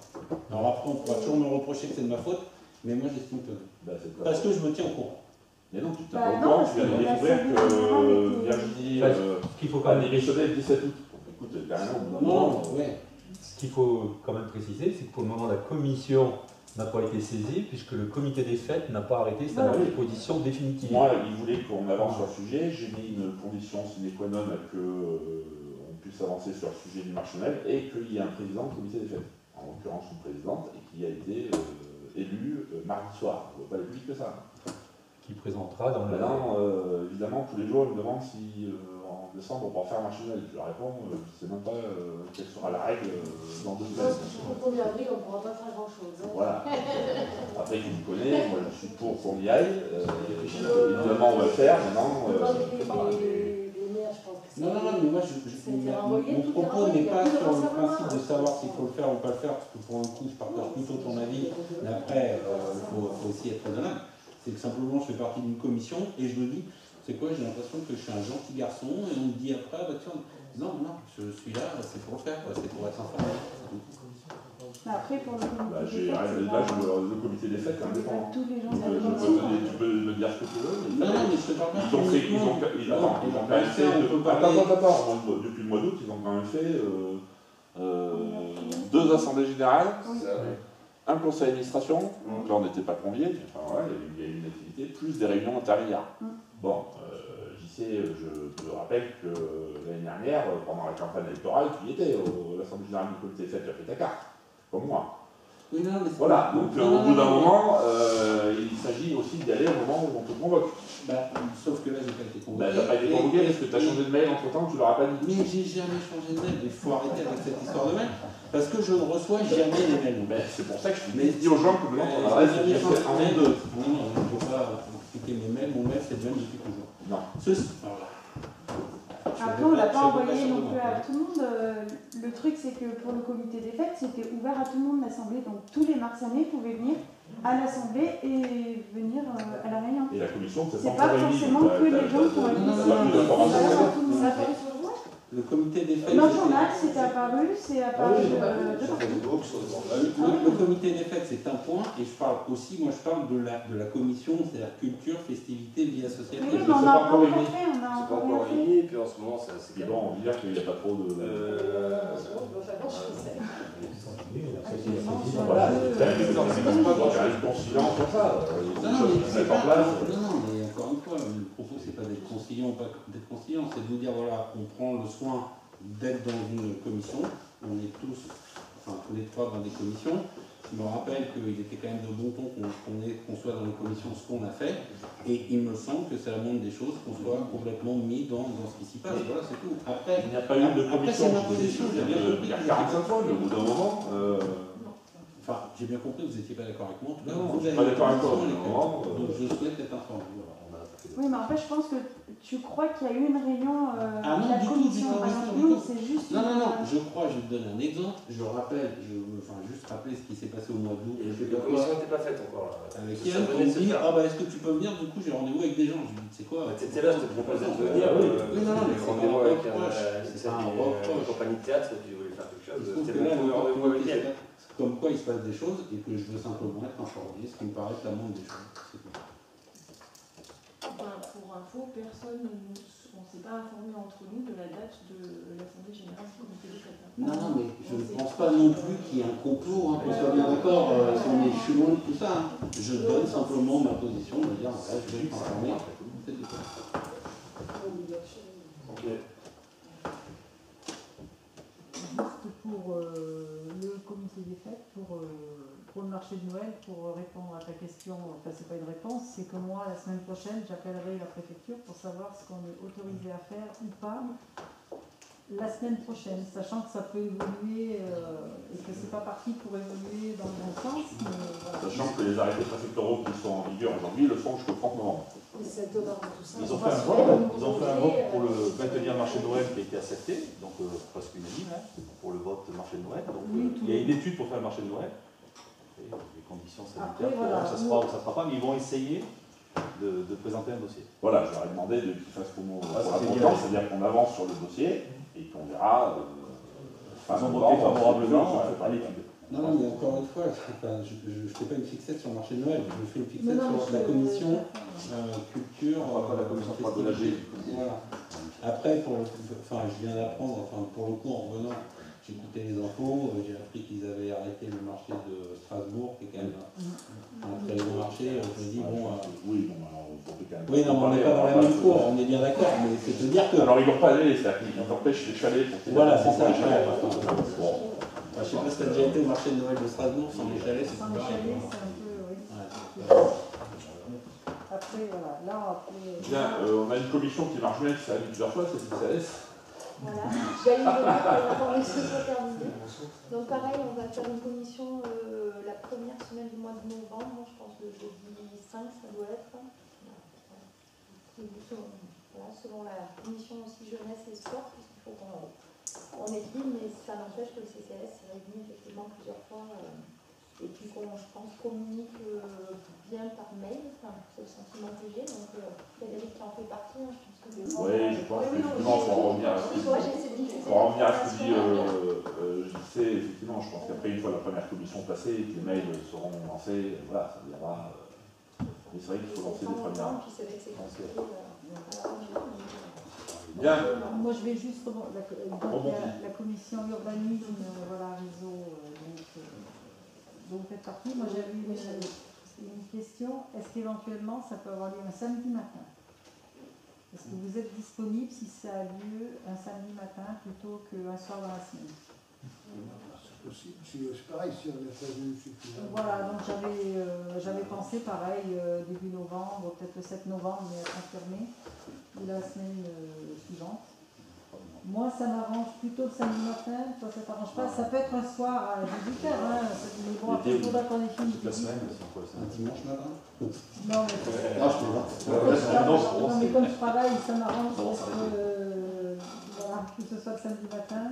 Alors après, on pourra toujours me reprocher que c'est de ma faute, mais moi j'estime que non. Parce que je me tiens au courant. Mais non, tu t'es Bah pas au non, courant, parce tu viens de que la découvrir Assemblée que générale Virginie Ce qu'il faut quand a même démissionné le 17 août. Écoute, carrément, Non, ouais. Ce qu'il faut quand même préciser, c'est que pour le moment, la commission n'a pas été saisie, puisque le comité des fêtes n'a pas arrêté sa position définitive. Moi, il voulait qu'on avance sur le sujet. J'ai mis une condition sine qua non qu'on puisse avancer sur le sujet du marché de Noël et qu'il y ait un président du comité des fêtes, en l'occurrence une présidente, et qui a été élu mardi soir. On ne va pas aller plus vite que ça. Qui présentera dans le... Maintenant, évidemment, tous les jours, ils me demandent si en décembre on pourra faire un marché de Noël. Je leur réponds, je ne sais même pas quelle sera la règle dans 2 semaines. Au 1er avril, on ne pourra pas faire grand-chose. Hein. Voilà. Après, qui me connaît, moi je suis pour qu'on y aille. Évidemment, on va le faire. Maintenant, les maires, je pense que c'est... Non, mais moi, mon propos n'est pas sur le principe de savoir s'il faut le faire ou pas le faire, parce que pour un coup, je partage plutôt ton avis, mais après, il faut aussi être raisonnable. C'est que simplement, je fais partie d'une commission, et je me dis, c'est quoi, j'ai l'impression que je suis un gentil garçon, et on me dit après, bah tiens, non, je suis là, c'est pour le faire, c'est pour être informé. Après, pour le bah, comité des fêtes, le comité des fêtes est indépendant. tous les gens de la Tu commission. peux me dire ce que tu veux. Non, mais je te parle pas. Ils ont fait, ils ont quand même fait. Attends, depuis le mois d'août, ils ont quand même fait 2 assemblées générales, un conseil d'administration, donc là on n'était pas conviés, enfin voilà, il y a eu une activité, plus des réunions intermédiaires. Bon, j'y sais, je te rappelle que l'année dernière, pendant la campagne électorale, tu y étais, à l'assemblée générale du comité des fêtes, tu as fait ta carte, comme moi. Oui, non, mais voilà, donc au bout d'un moment, il s'agit aussi d'y aller au moment où on te convoque. Bah, sauf que là, j'ai pas été convoqué. Bah, t'as pas été convoqué parce que tu as changé de mail entre temps, tu leur as pas dit. Mais j'ai jamais changé de mail, il faut arrêter avec cette histoire de mail, parce que je ne reçois jamais les mails. C'est pour ça que je dis aux gens que maintenant ton adresse est bien fait en mail. Non, je ne peux pas expliquer mes mails, mon mail c'est le même depuis toujours. Non. Après, on ne l'a pas envoyé non plus à tout le monde. Le truc, c'est que pour le comité des fêtes, c'était ouvert à tout le monde l'assemblée. Donc tous les Marsanais pouvaient venir à l'assemblée et venir à la réunion. Et la commission, c'est pas forcément que les gens qui ont été. Le comité des fêtes. Dans le journal, c'est apparu, c'est apparu de partout. Le comité des fêtes, c'est un point, et je parle aussi, moi je parle de la commission, c'est-à-dire culture, festivité, vie associative. Oui, mais on n'a pas encore fait, C'est pas encore réuni, et puis en ce moment, c'est bon, on veut dire qu'il n'y a pas trop de. Voilà, c'est ton silence pour ça. Non, mais encore une fois, le propos c'est pas d'être conciliant, pas d'être conciliant, c'est de vous dire voilà, on prend le soin d'être dans une commission, on est tous, enfin tous les 3 dans des commissions. Je me rappelle qu'il était quand même de bon ton qu'on soit dans les commissions ce qu'on a fait, et il me semble que c'est la moindre des choses qu'on soit complètement mis dans ce qui s'y passe. Voilà, c'est tout. Après, il n'y a pas eu de commission. C'est ma position, j'ai bien compris. Il y a 45 fois, mais au bout d'un moment. Enfin, j'ai bien compris que vous n'étiez pas d'accord avec moi. En tout cas, non, vous je suis pas d'accord avec toi. Donc je souhaite être informé. Oui, mais en fait, je pense que tu crois qu'il y a eu une réunion de la commission. Non, c'est juste. Non, je crois, je vais te donner un exemple. Je rappelle, juste rappeler ce qui s'est passé au mois d'août. La commission n'était pas faite encore. Avec Yann, on me dit est-ce que tu peux venir? Du coup, j'ai rendez-vous avec des gens. Je lui dis c'est quoi? T'étais là, je te proposais de venir. Oui, non, mais rendez-vous avec une compagnie de théâtre, tu voulais faire quelque chose. C'était mon rendez-vous avec elle. Comme quoi il se passe des choses et que je veux simplement être informé, ce qui me paraît la moindre des choses. Pour info, personne ne s'est pas informé entre nous de la date de l'Assemblée Générale du Comité des fêtes. Non, mais je ne pense pas non plus qu'il y ait un complot, qu'on soit bien d'accord, je suis loin de tout ça. Je donne simplement ma position, de dire voilà, je vais être informé. C'est tout ça. Juste pour le comité des fêtes, pour le marché de Noël, pour répondre à ta question, enfin c'est pas une réponse, c'est que moi la semaine prochaine j'appellerai la préfecture pour savoir ce qu'on est autorisé à faire ou pas la semaine prochaine, sachant que ça peut évoluer et que c'est pas parti pour évoluer dans le bon sens. Mais voilà. Sachant que les arrêtés préfectoraux qui sont en vigueur aujourd'hui le sont jusqu'au 30 novembre. Ils ont fait un vote pour le maintenir le marché de Noël qui a été accepté, donc presque unanime, pour le vote marché de Noël. Donc, il y a une étude pour faire le marché de Noël. après, les conditions Après, sanitaires, voilà. ça se fera ou ça ne se fera pas, mais ils vont essayer de présenter un dossier. Voilà, je leur ai demandé qu'ils fassent pour la c'est confiance, bien. c'est-à-dire qu'on avance sur le dossier et qu'on verra. Ils ont voté favorablement à l'étude. Non, non, mais encore une fois, je ne fais pas une fixette sur le marché de Noël, je fais une fixette Non, non, sur la commission culture. Pas la commission de l'AG. Voilà. Après, je viens d'apprendre, pour le coup, en revenant, j'ai écouté les infos, j'ai appris qu'ils avaient arrêté le marché de Strasbourg, qui est quand même un très gros marché. Je me dis, bon. Oui, bon, alors, on peut quand même. Oui, non, mais on n'est pas dans la même cour, on est bien d'accord, mais c'est te dire que. Alors, ils vont pas aller, c'est-à-dire qu'ils empêchent les chalets pour qu'ils Voilà, c'est ça. Bon. Je sais pas si tu as déjà été au marché de Noël de Strasbourg, sans les chalets, c'est Sans plus les pareil. chalets, c'est un peu, oui. Après, voilà, là, après... Bien, on a une commission qui marche bien, qui s'est réunie plusieurs fois, c'est le CCAS. Voilà, je vais aller avant que ce soit terminé. Donc pareil, on va faire une commission la première semaine du mois de novembre, je pense le jeudi 5, ça doit être. Voilà, selon la commission aussi jeunesse et sport, puisqu'il faut qu'on équilibre, mais ça n'empêche que le CCAS s'est réuni effectivement plusieurs fois et puis qu'on, je pense, communique bien par mail, c'est le sentiment que j'ai, donc Frédéric qui en fait partie, je pense que des fois... Oui, je pense qu'effectivement, il faut en revenir à ce que dit, effectivement, je pense qu'après, une fois la première commission passée et que les mails seront lancés, voilà, ça viendra. Mais c'est vrai qu'il faut lancer les premières. Bien. Moi, je vais juste la commission urbanisme, voilà, réseau, donc vous faites partie. Moi, j'avais une question. Est-ce qu'éventuellement, ça peut avoir lieu un samedi matin? Est-ce que vous êtes disponible si ça a lieu un samedi matin plutôt qu'un soir dans la semaine? C'est possible. C'est pareil si on est prévenu suffisamment. Voilà, donc j'avais pensé pareil, début novembre, peut-être le 7 novembre, mais à confirmer, ou la semaine suivante. Moi, ça m'arrange plutôt le samedi matin, toi ça t'arrange pas. Ça peut être un soir à 18h, hein, mais bon, après il faudra qu'on ait fini. Toute la semaine, c'est quoi ça? Un dimanche matin? Non, mais, non, mais comme je travaille, ça m'arrange voilà, que ce soit le samedi matin.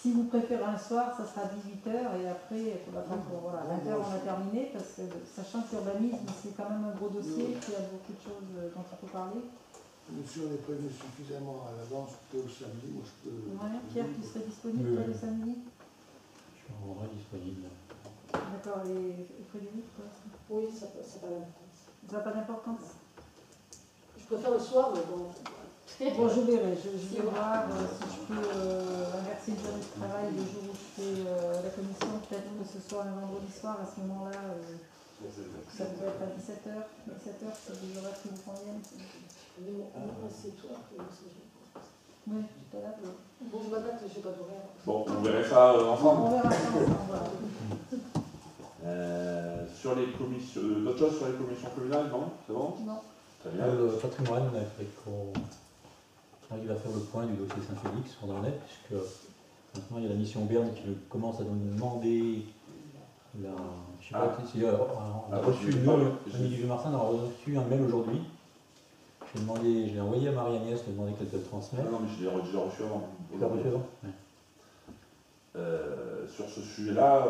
Si vous préférez un soir, ça sera 18h et après, il faudra pas que, voilà, 20h on a terminé parce que sachant que l'urbanisme c'est quand même un gros dossier, qu'il y a beaucoup de choses dont il faut parler. Mais si on est prévenu suffisamment à l'avance que le samedi, moi je peux... Ouais, Pierre, tu serais disponible toi, le samedi? Je suis en vrai disponible. D'accord, et Frédéric, toi? Oui, ça n'a pas d'importance. Ça n'a pas d'importance? Je préfère le soir, mais bon. Bon, je verrai, je vais voir si je peux inverser une journée de travail le jour où je fais la commission, peut-être que ce soit un vendredi soir, à ce moment-là, ça peut être à 17h, 17h, c'est des horaires qui vous conviennent. C'est toi que oui, tout à l'heure. Bon, je m'adapte, je n'ai pas d'horaire. Bon, on verrait ça ensemble. On verra ça ensemble, voilà. Sur les commissions, d'autres choses sur les commissions communales, non? C'est bon? Non. Très bien. Le patrimoine, il faudrait qu'on arrive à faire le point du dossier Saint-Félix, on en est, puisque maintenant il y a la mission Berne qui commence à nous demander je sais pas si on a reçu, nous, Amélie Martin, on a reçu un mail aujourd'hui. Je l'ai envoyé à Marie-Agnès, je lui ai demandé qu'elle te le transmette. Non, mais je l'ai déjà reçu avant. Tu l'as reçu avant? Ouais. Sur ce sujet-là,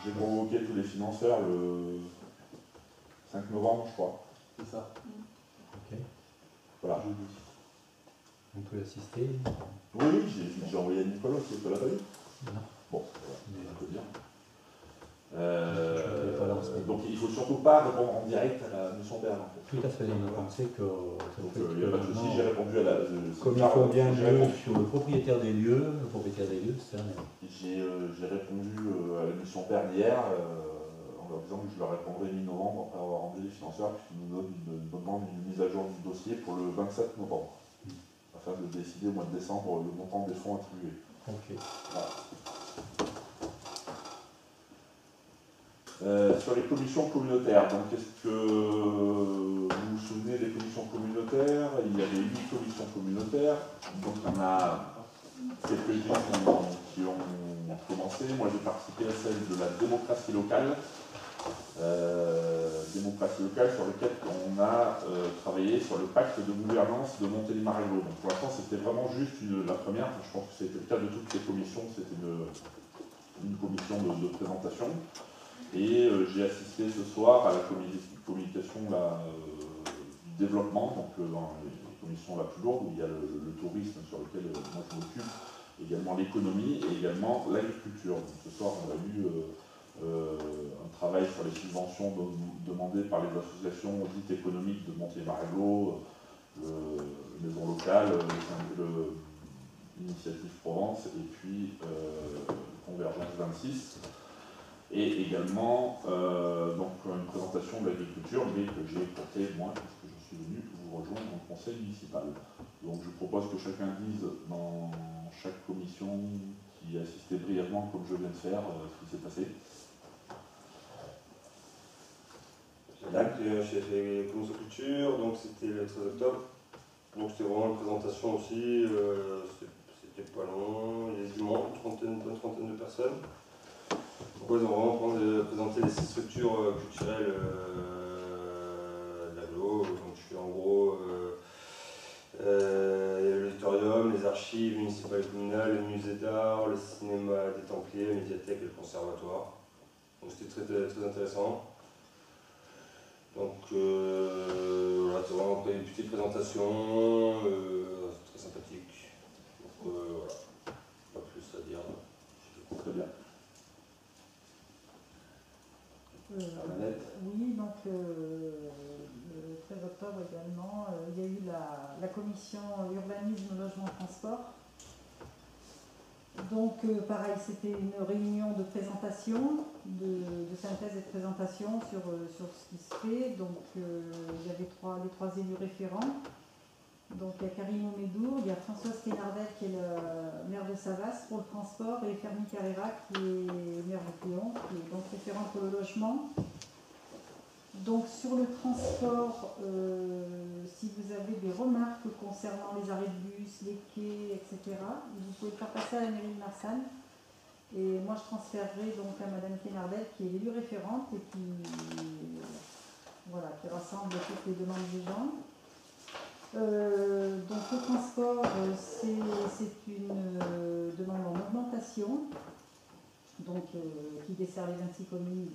j'ai convoqué tous les financeurs le 5 novembre, je crois. C'est ça. Ok. Voilà. On peut assister. Oui, j'ai envoyé à Nicolas aussi, tu l'as pas vu? Non. Bon, on peut dire. Pas lancé. Donc il ne faut surtout pas répondre en direct à la mission Berne. En fait. Tout à fait, on a pensé que ça Donc fait il n'y a pas de souci, j'ai répondu à la. Comme il faut bien lieu sur le propriétaire des lieux, c'est un J'ai répondu à la mission Berne hier en leur disant que je leur répondrai mi-novembre après avoir rendu les financeurs puisqu'ils nous demandent une mise à jour du dossier pour le 27 novembre afin de décider au mois de décembre le montant des fonds attribués. Ok. Voilà. Sur les commissions communautaires, donc est-ce que vous vous souvenez des commissions communautaires? Il y avait 8 commissions communautaires, donc il y en a quelques-unes qui ont commencé. Moi j'ai participé à celle de la démocratie locale, sur laquelle on a travaillé sur le pacte de gouvernance de Montélimar-Élo. Donc pour l'instant c'était vraiment juste la première, je pense que c'était le cas de toutes les commissions, c'était une commission de présentation. Et j'ai assisté ce soir à la communication développement, donc dans les commissions la plus lourde, où il y a le tourisme sur lequel moi je m'occupe, également l'économie et également l'agriculture. Donc ce soir on a eu un travail sur les subventions demandées par les associations dites économiques de Montier-Margot, Maison Locale, l'Initiative Provence et puis Convergence 26. Et également donc une présentation de l'agriculture, mais que j'ai portée moi, puisque je suis venu vous rejoindre dans le conseil municipal. Donc je propose que chacun dise dans chaque commission qui a assisté brièvement, comme je viens de faire, ce qui s'est passé. J'ai fait commission culture, donc c'était le 13 octobre. Donc c'était vraiment une présentation aussi, c'était pas long, il y avait du monde, une bonne trentaine de personnes. Donc ils ont vraiment présenté les 6 structures culturelles de l'agglo. Donc je suis en gros l'auditorium, les archives municipales et communales, le musée d'art, le cinéma des Templiers, la médiathèque et le conservatoire. Donc c'était très intéressant. Donc voilà, c'est vraiment une petite présentation, très sympathique. Donc voilà, pas plus à dire. Très bien. Oui, donc le 13 octobre également, il y a eu la commission urbanisme, logement, transport. Donc pareil, c'était une réunion de présentation, de synthèse et de présentation sur ce qui se fait. Donc il y avait les trois élus référents. Donc il y a Karim Oumedour, il y a Françoise Thénardet qui est le maire de Savas pour le transport et Fermi Carrera qui est maire de Cléon, qui est donc référent pour le logement. Donc sur le transport, si vous avez des remarques concernant les arrêts de bus, les quais, etc., vous pouvez faire passer à la mairie de Marsanne. Et moi je transférerai donc à Madame Thénardet qui est l'élue référente et qui rassemble toutes les demandes des gens. Donc le transport, c'est une demande en augmentation, donc qui dessert les 26 communes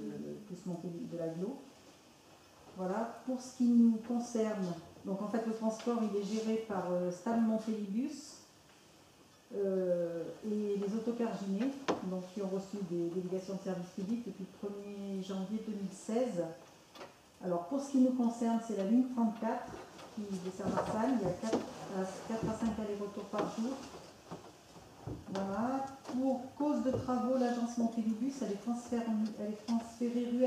plus Montpellier de l'agglo. Voilà, pour ce qui nous concerne, donc en fait le transport il est géré par Stam Montpellibus et les autocars Ginet, donc qui ont reçu des délégations de service public depuis le 1er janvier 2016. Alors pour ce qui nous concerne, c'est la ligne 34 qui dessert Marsanne, il y a 4 à 5 allers-retours par jour. Voilà. Pour cause de travaux, l'agence Montpellibus elle est transférée rue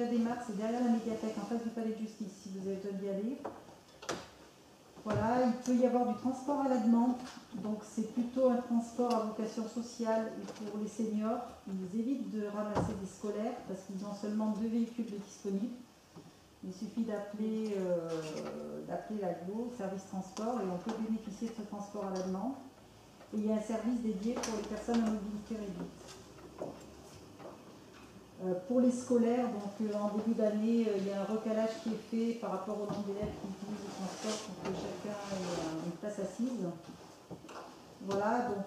Adémar, c'est derrière la médiathèque, en face du palais de justice, si vous avez besoin d'y aller. Voilà, il peut y avoir du transport à la demande, donc c'est plutôt un transport à vocation sociale pour les seniors. Ils évitent de ramasser des scolaires parce qu'ils ont seulement 2 véhicules disponibles. Il suffit d'appeler l'agglo, service transport, et on peut bénéficier de ce transport à la demande. Et il y a un service dédié pour les personnes à mobilité réduite. Pour les scolaires, donc en début d'année, il y a un recalage qui est fait par rapport au nombre d'élèves qui utilisent le transport pour que chacun ait une place assise. Voilà, donc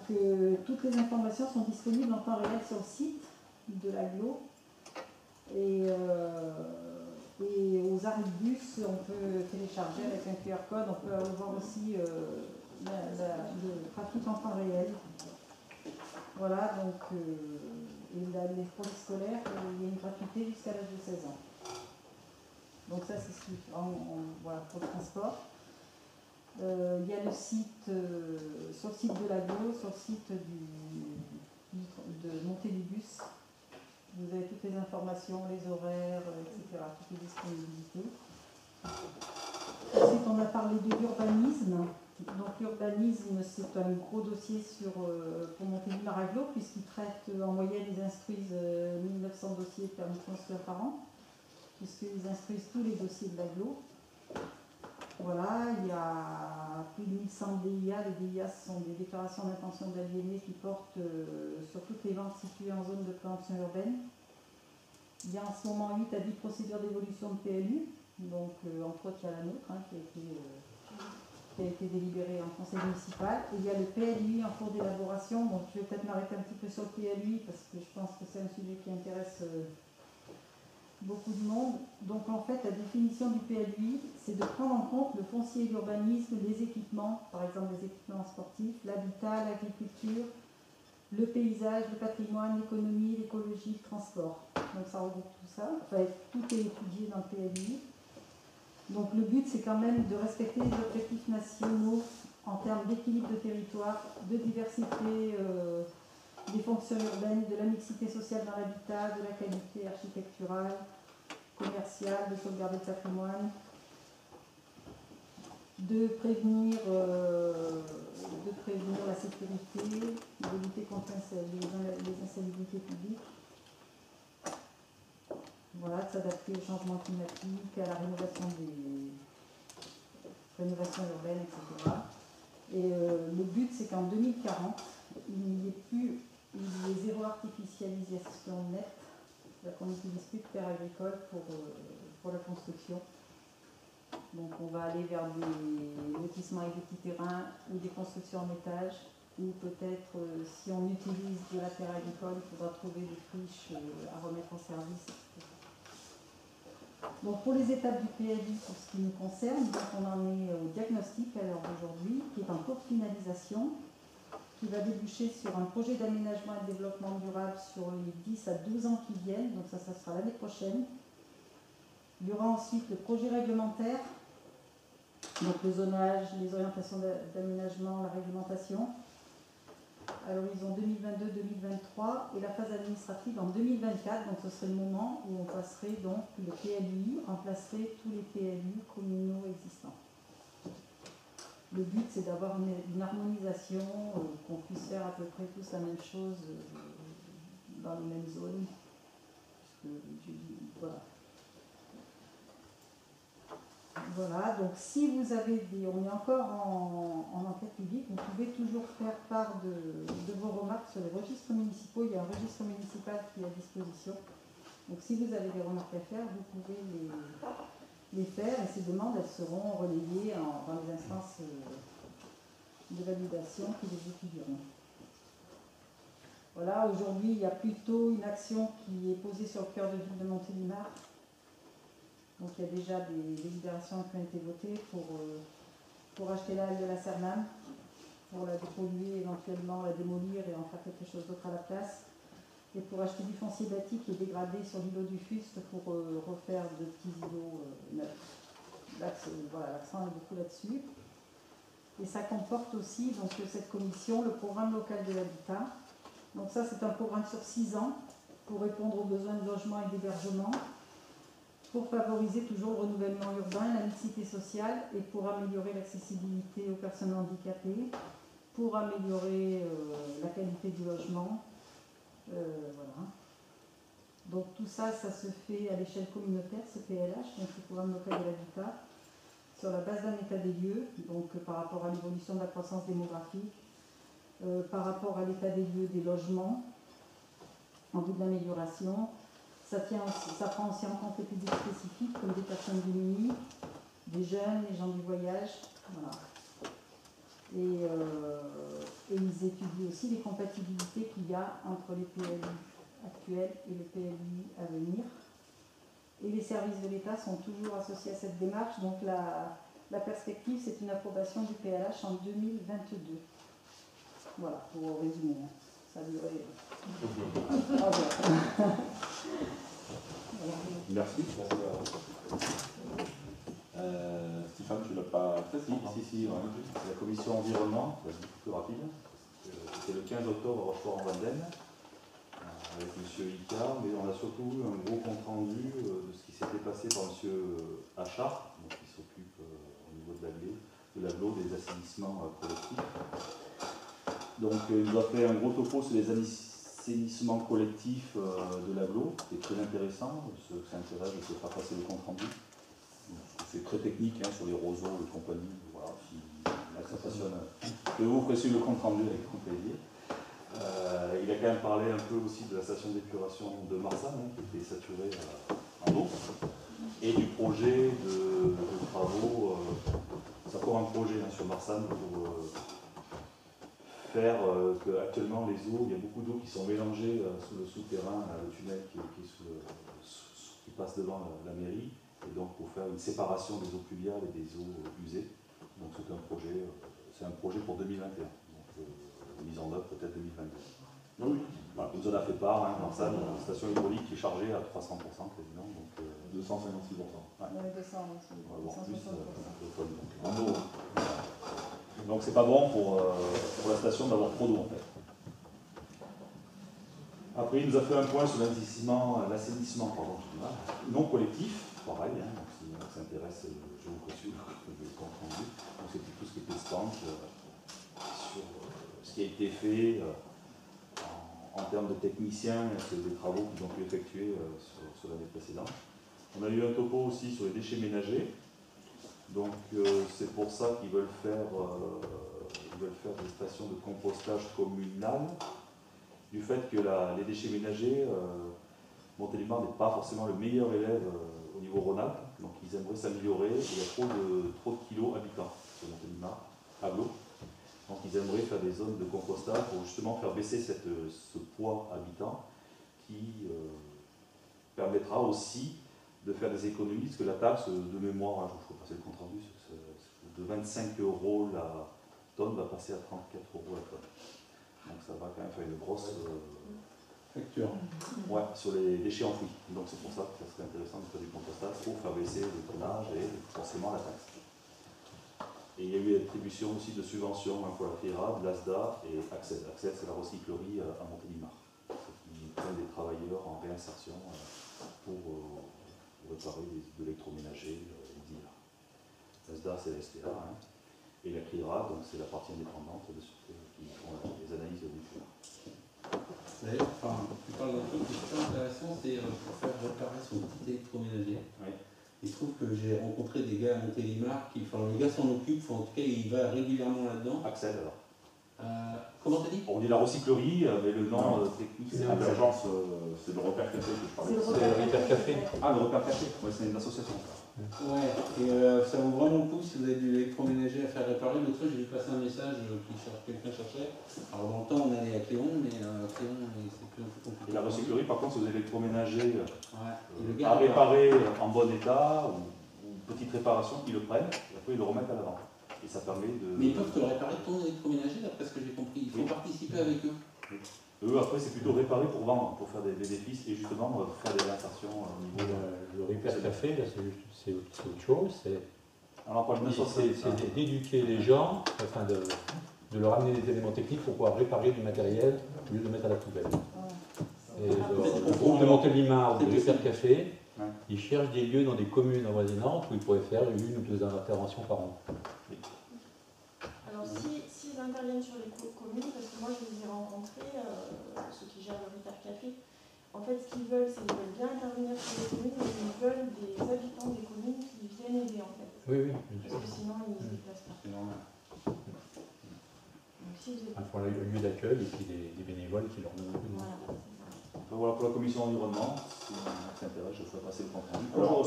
toutes les informations sont disponibles en temps réel sur le site de l'agglo. Et aux arrêts de bus, on peut télécharger avec un QR code, on peut voir aussi le trafic en temps réel. Voilà, donc pour les scolaires, il y a une gratuité jusqu'à l'âge de 16 ans. Donc ça, c'est ce qui voilà, pour le transport. Il y a le site, sur le site de l'agglo, sur le site de Montpellibus. Vous avez toutes les informations, les horaires, etc., toutes les disponibilités. Ensuite, on a parlé de l'urbanisme. Donc l'urbanisme, c'est un gros dossier pour Montpellier-Maraglo, puisqu'ils traitent en moyenne, ils instruisent 1900 dossiers de permis de construire par an, puisqu'ils instruisent tous les dossiers de l'agglo. Voilà, il y a plus de 1100 DIA. Les DIA, ce sont des déclarations d'intention d'aliéner qui portent sur toutes les ventes situées en zone de préemption urbaine. Il y a en ce moment 8 à 10 procédures d'évolution de PLU, donc entre autres il y a la nôtre qui a été délibérée en conseil municipal. Et il y a le PLUI en cours d'élaboration, donc je vais peut-être m'arrêter un petit peu sur le PLUI parce que je pense que c'est un sujet qui intéresse beaucoup de monde. Donc en fait, la définition du PLUI, c'est de prendre en compte le foncier et l'urbanisme, les équipements, par exemple les équipements sportifs, l'habitat, l'agriculture, le paysage, le patrimoine, l'économie, l'écologie, le transport. Donc ça regroupe tout ça. Enfin, tout est étudié dans le PLUI. Donc le but, c'est quand même de respecter les objectifs nationaux en termes d'équilibre de territoire, de diversité des fonctions urbaines, de la mixité sociale dans l'habitat, de la qualité architecturale, commerciale, de sauvegarder le patrimoine, de prévenir la sécurité, de lutter contre les insalubrités publiques. Voilà, de s'adapter au changement climatique, à la rénovation urbaine, etc. Et le but, c'est qu'en 2040, il n'y ait plus zéro artificialisation nette, qu'on n'utilise plus de terres agricoles pour la construction. Donc on va aller vers des lotissements avec des petits terrains ou des constructions en étage, ou peut-être si on utilise de la terre agricole, il faudra trouver des friches à remettre en service, etc. Donc pour les étapes du PLU, pour ce qui nous concerne, donc on en est au diagnostic à l'heure d'aujourd'hui, qui est en cours de finalisation, qui va déboucher sur un projet d'aménagement et de développement durable sur les 10 à 12 ans qui viennent, donc ça sera l'année prochaine. Il y aura ensuite le projet réglementaire, donc le zonage, les orientations d'aménagement, la réglementation, à l'horizon 2022-2023, et la phase administrative en 2024, donc ce serait le moment où on passerait donc le PLUI, on placerait tous les PLU communaux existants. Le but, c'est d'avoir une harmonisation, qu'on puisse faire à peu près tous la même chose dans les mêmes zones. Voilà. Voilà, donc si vous avez on est encore en enquête publique, vous pouvez toujours faire part de vos remarques sur les registres municipaux. Il y a un registre municipal qui est à disposition. Donc si vous avez des remarques à faire, vous pouvez les faire, et ces demandes, elles seront relayées dans les instances de validation qui les étudieront. Voilà, aujourd'hui, il y a plutôt une action qui est posée sur le cœur de ville de Montélimar. Donc il y a déjà des délibérations qui ont été votées pour acheter la halle de la Cernam, pour la dépolluer, éventuellement la démolir et en faire quelque chose d'autre à la place, et pour acheter du foncier bâti qui est dégradé sur l'îlot du Fuste pour refaire de petits îlots neufs. L'accent est beaucoup là-dessus. Et ça comporte aussi, donc, cette commission, le programme local de l'habitat. Donc ça, c'est un programme sur 6 ans pour répondre aux besoins de logement et d'hébergement, pour favoriser toujours le renouvellement urbain, la mixité sociale, et pour améliorer l'accessibilité aux personnes handicapées, pour améliorer la qualité du logement. Voilà. Donc tout ça, ça se fait à l'échelle communautaire, ce PLH, donc le programme local de l'habitat, sur la base d'un état des lieux, donc par rapport à l'évolution de la croissance démographique, par rapport à l'état des lieux des logements, en vue de l'amélioration. Ça prend aussi en compte les publics spécifiques, comme des personnes démunies, des jeunes, les gens du voyage. Voilà. Et ils étudient aussi les compatibilités qu'il y a entre les PLU actuels et le PLU à venir. Et les services de l'État sont toujours associés à cette démarche. Donc la perspective, c'est une approbation du PLH en 2022. Voilà, pour résumer. Ça a duré 3 heures. Merci. Stéphane, tu ne l'as pas fait? Si, ouais. C'est la commission environnement, ça va être beaucoup plus rapide. C'était le 15 octobre à Rochefort-en-Vendenne, avec M. Icard, mais on a surtout eu un gros compte rendu de ce qui s'était passé par M. Achard, qui s'occupe au niveau de l'aglo, des assainissements collectifs. Donc il nous a fait un gros topo sur les assainissements collectifs de l'aglo, qui est très intéressant. Ceux qui s'intéressent, je peux faire passer le compte rendu. C'est très technique sur les roseaux et compagnie. Voilà, si ça passionne, je vais vous préciser le compte rendu avec grand plaisir. Il a quand même parlé un peu aussi de la station d'épuration de Marsanne, qui était saturée en eau, et du projet de travaux. C'est encore un projet sur Marsanne pour faire que actuellement les eaux, il y a beaucoup d'eau qui sont mélangées sous le souterrain, le tunnel qui est passe devant la mairie, et donc pour faire une séparation des eaux pluviales et des eaux usées. Donc c'est un projet pour 2021, donc mise en œuvre peut-être 2022. Oui, voilà, une zone a fait part, hein, dans ça, une station hydraulique qui est chargée à 300% quasiment, donc 256%. Ouais. Ouais, 200, On va voir plus 160%. donc c'est pas bon pour la station d'avoir trop d'eau en fait. Après il nous a fait un point sur l'assainissement non collectif, pareil, hein, donc si ça intéresse, je vous reçu le compte rendu. Donc c'est tout ce qui était stand sur ce qui a été fait en termes de techniciens, c'est des travaux qu'ils ont pu effectuer sur l'année précédente. On a eu un topo aussi sur les déchets ménagers. Donc c'est pour ça qu'ils veulent faire des stations de compostage communales. Du fait que les déchets ménagers, Montélimar n'est pas forcément le meilleur élève au niveau Rhône-Alpes, donc ils aimeraient s'améliorer. Il y a trop de kilos habitants sur Montélimar, aglo. Donc ils aimeraient faire des zones de compostage pour justement faire baisser ce poids habitant qui permettra aussi de faire des économies, parce que la taxe de mémoire, hein, je vous ferai passer le compte rendu, de 25 € la tonne va passer à 34 € la tonne. Donc ça va quand même faire une grosse facture. Ouais, sur les déchets enfouis. Donc c'est pour ça que ça serait intéressant de faire du compostage pour faire baisser le tonnage et forcément la taxe. Et il y a eu l'attribution aussi de subventions pour la FIRA, de l'ASDA et Accès. Accès, c'est la recyclerie à Montélimar, qui prennent des travailleurs en réinsertion pour réparer de l'électroménager, l'ASDA, c'est la STA, hein, et la CRIRA, donc c'est la partie indépendante de ceux qui font les analyses nucléaires. D'ailleurs, tu parles d'un truc qui est super intéressant, c'est pour faire réparer son petit électroménager. Ouais. Il se trouve que j'ai rencontré des gars à Montélimar le gars s'en occupe, en tout cas il va régulièrement là-dedans. Axel alors. Comment t'as dit? On dit la recyclerie, mais le nom technique c'est l'agence, c'est le repère café que je parlais. C'est le repère café. Ah, le repère café, ouais, c'est une association. Ouais, et ça vaut vraiment le coup si vous avez du électroménager à faire réparer. L'autre fois, j'ai vu passer un message quelqu'un cherchait. Alors, dans le temps, on allait à Cléon, mais Cléon, c'est plus un peu compliqué. Et la recyclerie, par contre, c'est des électroménagers à réparer en bon état ou petite réparation, ils le prennent et après ils le remettent à la vente. Et ça permet de. Mais ils peuvent te réparer ton électroménager, d'après ce que j'ai compris. Il faut participer avec eux. Oui. Eux, après, c'est plutôt réparer pour vendre, pour faire des bénéfices et justement faire des insertions au niveau. Le repère café, là, c'est autre chose. C'est d'éduquer les gens, afin de leur amener des éléments techniques pour pouvoir réparer du matériel au lieu de mettre à la poubelle. Et le groupe de Montélimar, de repère café, ils cherchent des lieux dans des communes avoisinantes où ils pourraient faire 1 ou 2 interventions par an. Alors s'ils interviennent sur les communes, parce que moi je les ai rencontrés, ceux qui gèrent le repère café, en fait ce qu'ils veulent, c'est qu'ils veulent bien intervenir sur les communes, mais ils veulent des habitants des communes qui viennent aider en fait. Oui. Parce que sinon ils ne se déplacent pas. C'est normal. Donc, si vous êtes... Il faut un lieu d'accueil et puis des bénévoles qui leur donnent un coup de main. Voilà pour la commission environnement, si ça t'intéresse, je ferai passer le compte rendu. Alors,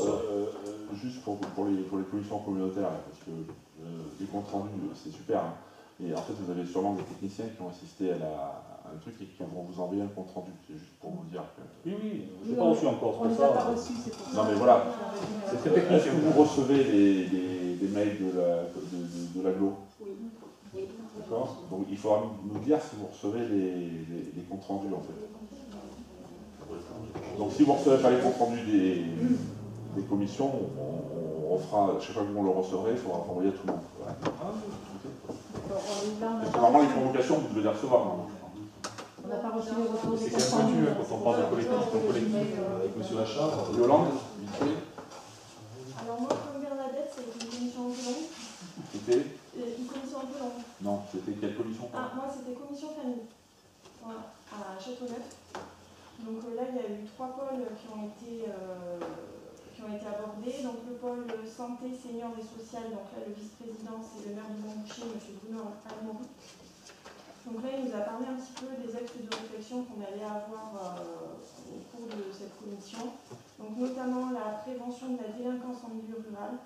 juste pour les commissions communautaires, parce que les comptes rendus, c'est super. Hein. Et en fait, vous avez sûrement des techniciens qui ont assisté à un truc et qui vont vous envoyer un compte rendu. C'est juste pour vous dire que. Oui, je n'ai pas reçu encore. On ne les a pas reçus, c'est pour ça. Non, mais voilà. C'est très technique. Est-ce que vous recevez des mails de l'agglo? Oui. D'accord. Donc il faudra nous dire si vous recevez les comptes rendus en fait. Donc si vous ne recevez pas les comptes rendus des commissions, on fera, chaque fois que vous le recevrez, il faudra renvoyer à tout le monde. Ouais. Parce que normalement les convocations, vous devez les recevoir. On n'a pas reçu les retours des C'est comptes rendus. quand on parle de collectif avec M. Hachard. Yolande. Alors moi comme Bernadette, c'est une commission un peu longue. C'était Une commission un peu longue. Non, c'était quelle commission? Ah, moi c'était commission famille. Voilà, à Châteauneuf. Donc là, il y a eu 3 pôles qui ont été abordés. Donc le pôle santé, senior et social, donc là le vice-président c'est le maire de Montboucher, M. Bruno Almond. Donc là il nous a parlé un petit peu des axes de réflexion qu'on allait avoir au cours de cette commission. Donc notamment la prévention de la délinquance en milieu rural.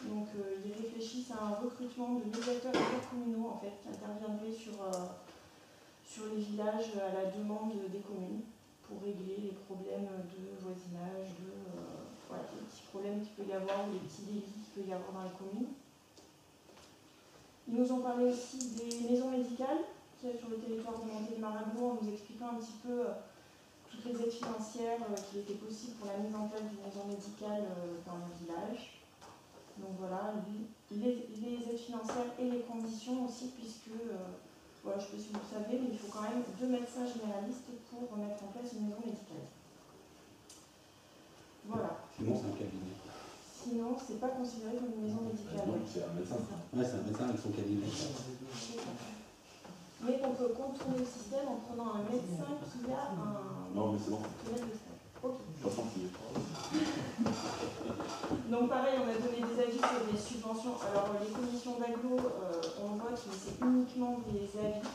Donc ils réfléchissent à un recrutement de médiateurs intercommunaux en fait, qui interviendraient sur les villages à la demande des communes, pour régler les problèmes de voisinage, voilà, les petits problèmes qu'il peut y avoir ou les petits délits qu'il peut y avoir dans les communes. Ils nous ont parlé aussi des maisons médicales qu'il y a sur le territoire de Montélimar-Aglo, en nous expliquant un petit peu toutes les aides financières qu'il était possible pour la mise en place d'une maison médicale dans le village. Donc voilà, les aides financières et les conditions aussi, puisque, voilà, je ne sais pas si vous le savez, mais il faut quand même 2 médecins généralistes pour mettre en place une maison médicale. Voilà. Sinon, c'est un cabinet. Sinon, c'est pas considéré comme une maison médicale. Donc c'est un médecin. Ouais, c'est un médecin avec son cabinet. Mais qu'on peut contourner le système en prenant un médecin qui a un... Non, mais c'est bon. Ok. Pas tranquille. Donc pareil, on a donné des avis sur les subventions. Alors les commissions d'agglo, on vote, mais c'est uniquement des avis.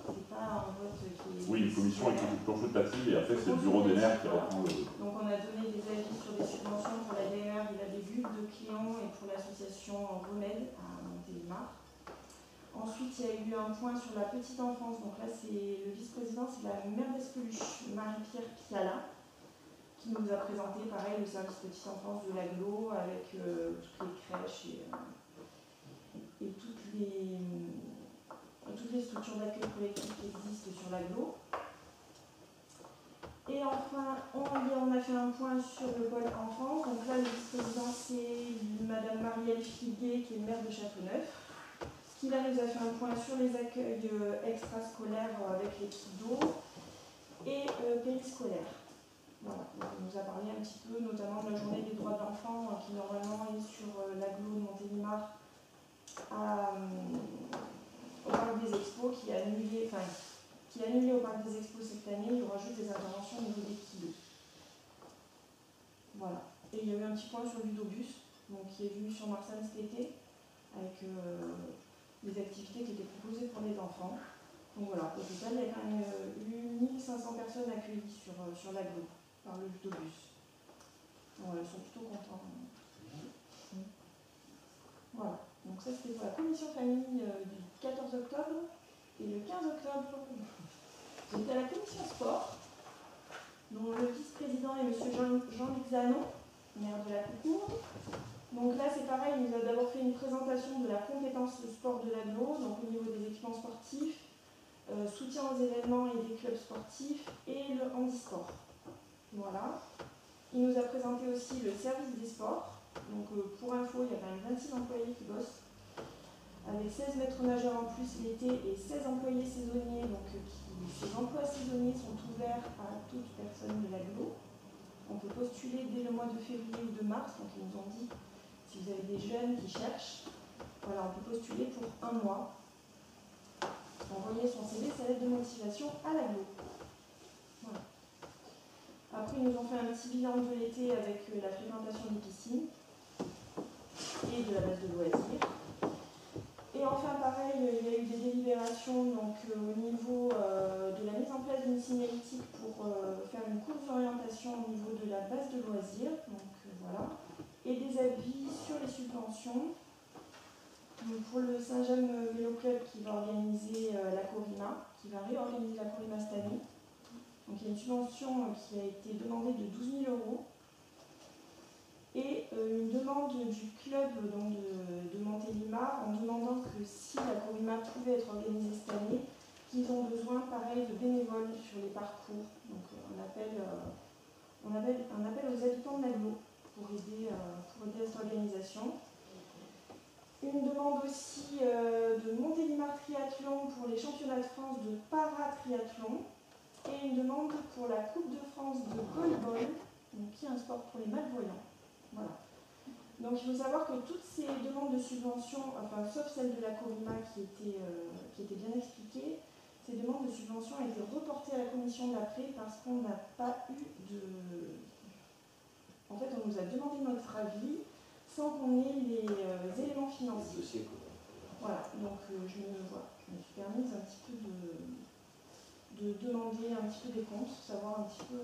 C'est pas un vote qui est... Oui, une commission est consultative et après c'est le bureau des nerfs qui reprend le... Donc on a donné des avis sur des subventions pour la DER, il a des bulles de clients et pour l'association Remède à Montélimar. Ensuite, il y a eu un point sur la petite enfance. Donc là, c'est le vice-président, c'est la maire d'Espeluche, Marie-Pierre Piala, qui nous a présenté, pareil, le service petite enfance de l'agglo avec toutes les crèches et toutes les structures d'accueil collectif qui existent sur l'agglo. Et enfin, on a fait un point sur le pôle enfance. Donc là, le vice-président, c'est Madame Marielle Figuet, qui est maire de Châteauneuf. Qui là nous a fait un point sur les accueils extrascolaires avec les kidos et périscolaires. Voilà, donc on nous a parlé un petit peu notamment de la journée des droits de l'enfant qui normalement est sur l'agglo de Montélimar au parc des expos qui est annulé au parc des expos cette année. Il y aura juste des interventions au niveau des kidos. Voilà. Et il y a eu un petit point sur le ludobus, donc qui est venu sur Marsanne cet été avec des activités qui étaient proposées pour les enfants. Donc voilà, au total, il y a quand même eu 1500 personnes accueillies sur l'agglo par le ludobus. Voilà, ils sont plutôt contents. Voilà, donc ça c'était pour la commission famille du 14 octobre. Et le 15 octobre, j'étais à la commission sport, dont le vice-président est M. Jean-Luc Zanon, maire de la Coucourde. Donc là, c'est pareil, il nous a d'abord fait une présentation de la compétence sport de l'agglo, donc au niveau des équipements sportifs, soutien aux événements et des clubs sportifs et le handisport. Voilà. Il nous a présenté aussi le service des sports. Donc pour info, il y a quand même 26 employés qui bossent, avec 16 maîtres nageurs en plus l'été et 16 employés saisonniers. Donc ces emplois saisonniers sont ouverts à toute personne de l'agglo. On peut postuler dès le mois de février ou de mars, donc ils nous ont dit si vous avez des jeunes qui cherchent, voilà, on peut postuler pour 1 mois. Envoyer son CV, sa lettre de motivation à l'agglo. Voilà. Après, ils nous ont fait un petit bilan de l'été avec la fréquentation des piscines et de la base de loisirs. Et enfin, pareil, il y a eu des délibérations donc, au niveau de la mise en place d'une signalétique pour faire une course d'orientation au niveau de la base de loisirs. Donc voilà. Et des avis sur les subventions. Donc, pour le Saint-James Vélo Club qui va organiser la Corina, qui va réorganiser la Corina cette année. Donc il y a une subvention qui a été demandée de 12 000 €. Et une demande du club donc, de Montélimar en demandant que si la Corina pouvait être organisée cette année, qu'ils ont besoin, pareil, de bénévoles sur les parcours. Donc un appel aux habitants de l'agglo pour aider à cette organisation. Une demande aussi de Montélimar Triathlon pour les championnats de France de para-triathlon. Et une demande pour la Coupe de France de goalball, qui est un sport pour les malvoyants. Voilà. Donc il faut savoir que toutes ces demandes de subventions, enfin sauf celle de la Corina qui était bien expliquée, ces demandes de subventions ont été reportées à la commission d'après parce qu'on n'a pas eu de... En fait, on nous a demandé notre avis sans qu'on ait les éléments financiers. Voilà, donc je me suis permise un petit peu de demander un petit peu des comptes, savoir un petit peu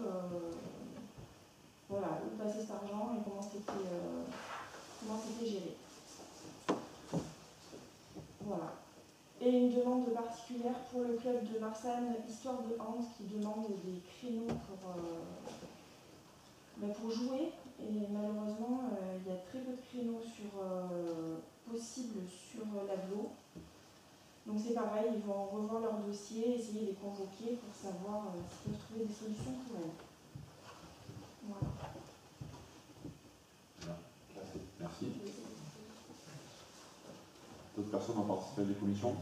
voilà, où passait cet argent et comment c'était géré. Voilà. Et Et une demande particulière pour le club de Marsanne, Histoire de Hand, qui demande des créneaux pour jouer. Et malheureusement, il y a très peu de créneaux possibles sur l'agglo. Donc c'est pareil, ils vont revoir leur dossier, essayer de les convoquer pour savoir s'ils peuvent trouver des solutions pour elles. Voilà. Merci. D'autres personnes ont participé à des commissions?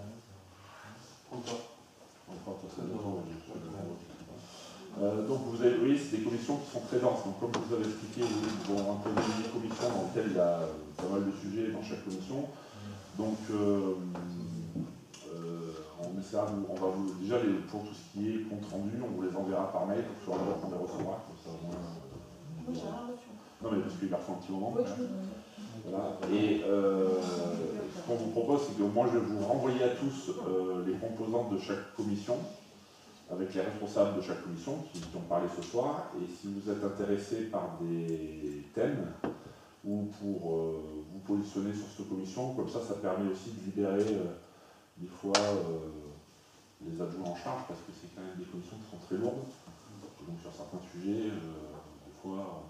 Donc vous avez, oui, c'est des commissions qui sont très denses. Donc comme vous avez expliqué, vous allez intégrer des commissions dans lesquelles il y a pas mal de sujets dans chaque commission. Donc on essaiera, on va vous déjà pour tout ce qui est compte rendu, on vous les enverra par mail pour sur l'heure qu'on les recevra. Comme ça, Oui, j'ai rien reçu. non mais parce qu'il a reçu un petit moment. Oui, Voilà. Et ce qu'on vous propose, c'est que moi je vais vous renvoyer à tous les composantes de chaque commission, avec les responsables de chaque commission qui ont parlé ce soir. Et si vous êtes intéressé par des thèmes ou pour vous positionner sur cette commission, comme ça permet aussi de libérer des fois les adjoints en charge, parce que c'est quand même des commissions qui sont très lourdes. Et donc sur certains sujets, des fois,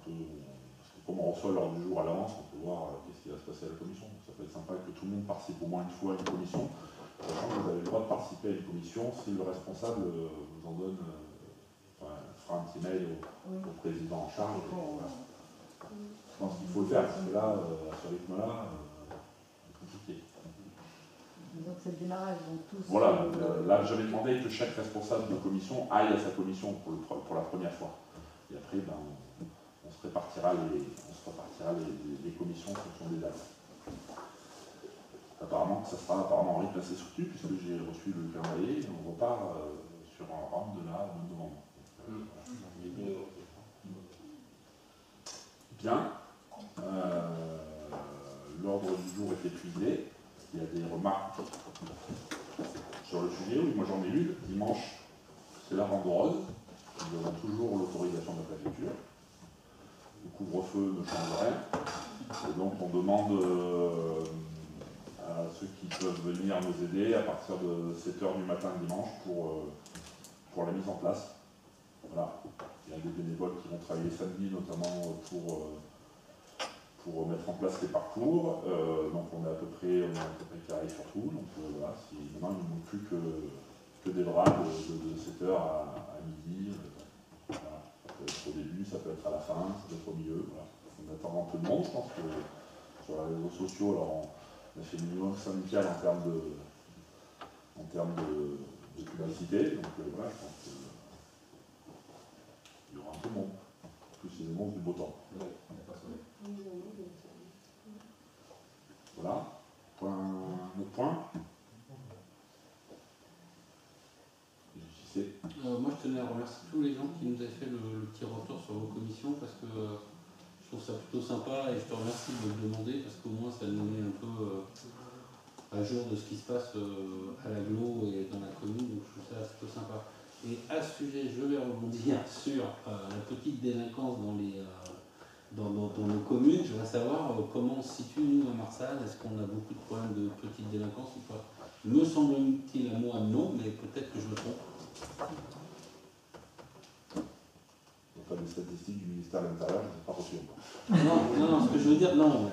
comme on reçoit l'ordre du jour à l'avance, on peut voir qu'est-ce qui va se passer à la commission. Donc ça peut être sympa que tout le monde participe au moins une fois à une commission. Sachant que vous avez le droit de participer à une commission si le responsable vous en donne, fera un petit mail au président en charge. Voilà. Je pense qu'il faut le faire, parce que là, à ce rythme-là, c'est compliqué. Donc c'est le démarrage. Donc tous, voilà, là j'avais demandé que chaque responsable de commission aille à sa commission pour la première fois. Et après, on se répartira les commissions en fonction des dates. Apparemment, ça sera apparemment rythme assez soutenu, puisque j'ai reçu le calendrier et on repart sur un round de la novembre. Bien. L'ordre du jour est épuisé. Il y a des remarques sur le sujet. Oui, moi j'en ai une. Dimanche, c'est la randonnée. Nous avons toujours l'autorisation de la préfecture. Le couvre-feu ne change rien. Et donc on demande à ceux qui peuvent venir nous aider à partir de 7h du matin dimanche pour la mise en place. Voilà. Il y a des bénévoles qui vont travailler samedi notamment pour mettre en place les parcours. Donc on est à peu près carré sur tout. Donc voilà, maintenant il ne manque plus que des bras de 7h à midi. Voilà. Ça peut être au début, ça peut être à la fin, ça peut être au milieu. Voilà. On attend un peu de monde, je pense que sur les réseaux sociaux, alors on a fait une union syndicale en termes de publicité. Donc voilà, je pense qu'il y aura un peu de monde. Plus les annonces du beau temps. Voilà. Autre point. Moi, je tenais à remercier tous les gens qui nous avaient fait le petit retour sur vos commissions, parce que je trouve ça plutôt sympa et je te remercie de me le demander, parce qu'au moins ça nous met un peu à jour de ce qui se passe à l'agglo et dans la commune, donc je trouve ça plutôt sympa. Et à ce sujet, je vais rebondir sur la petite délinquance dans nos communes. Je voudrais savoir comment on se situe, nous, à Marsanne. Est-ce qu'on a beaucoup de problèmes de petite délinquance ou pas? Me semble-t-il à moi non, mais peut-être que je me trompe. Pas des statistiques du ministère de l'Intérieur, je ne sais pas reçu. Non, ce que je veux dire, non.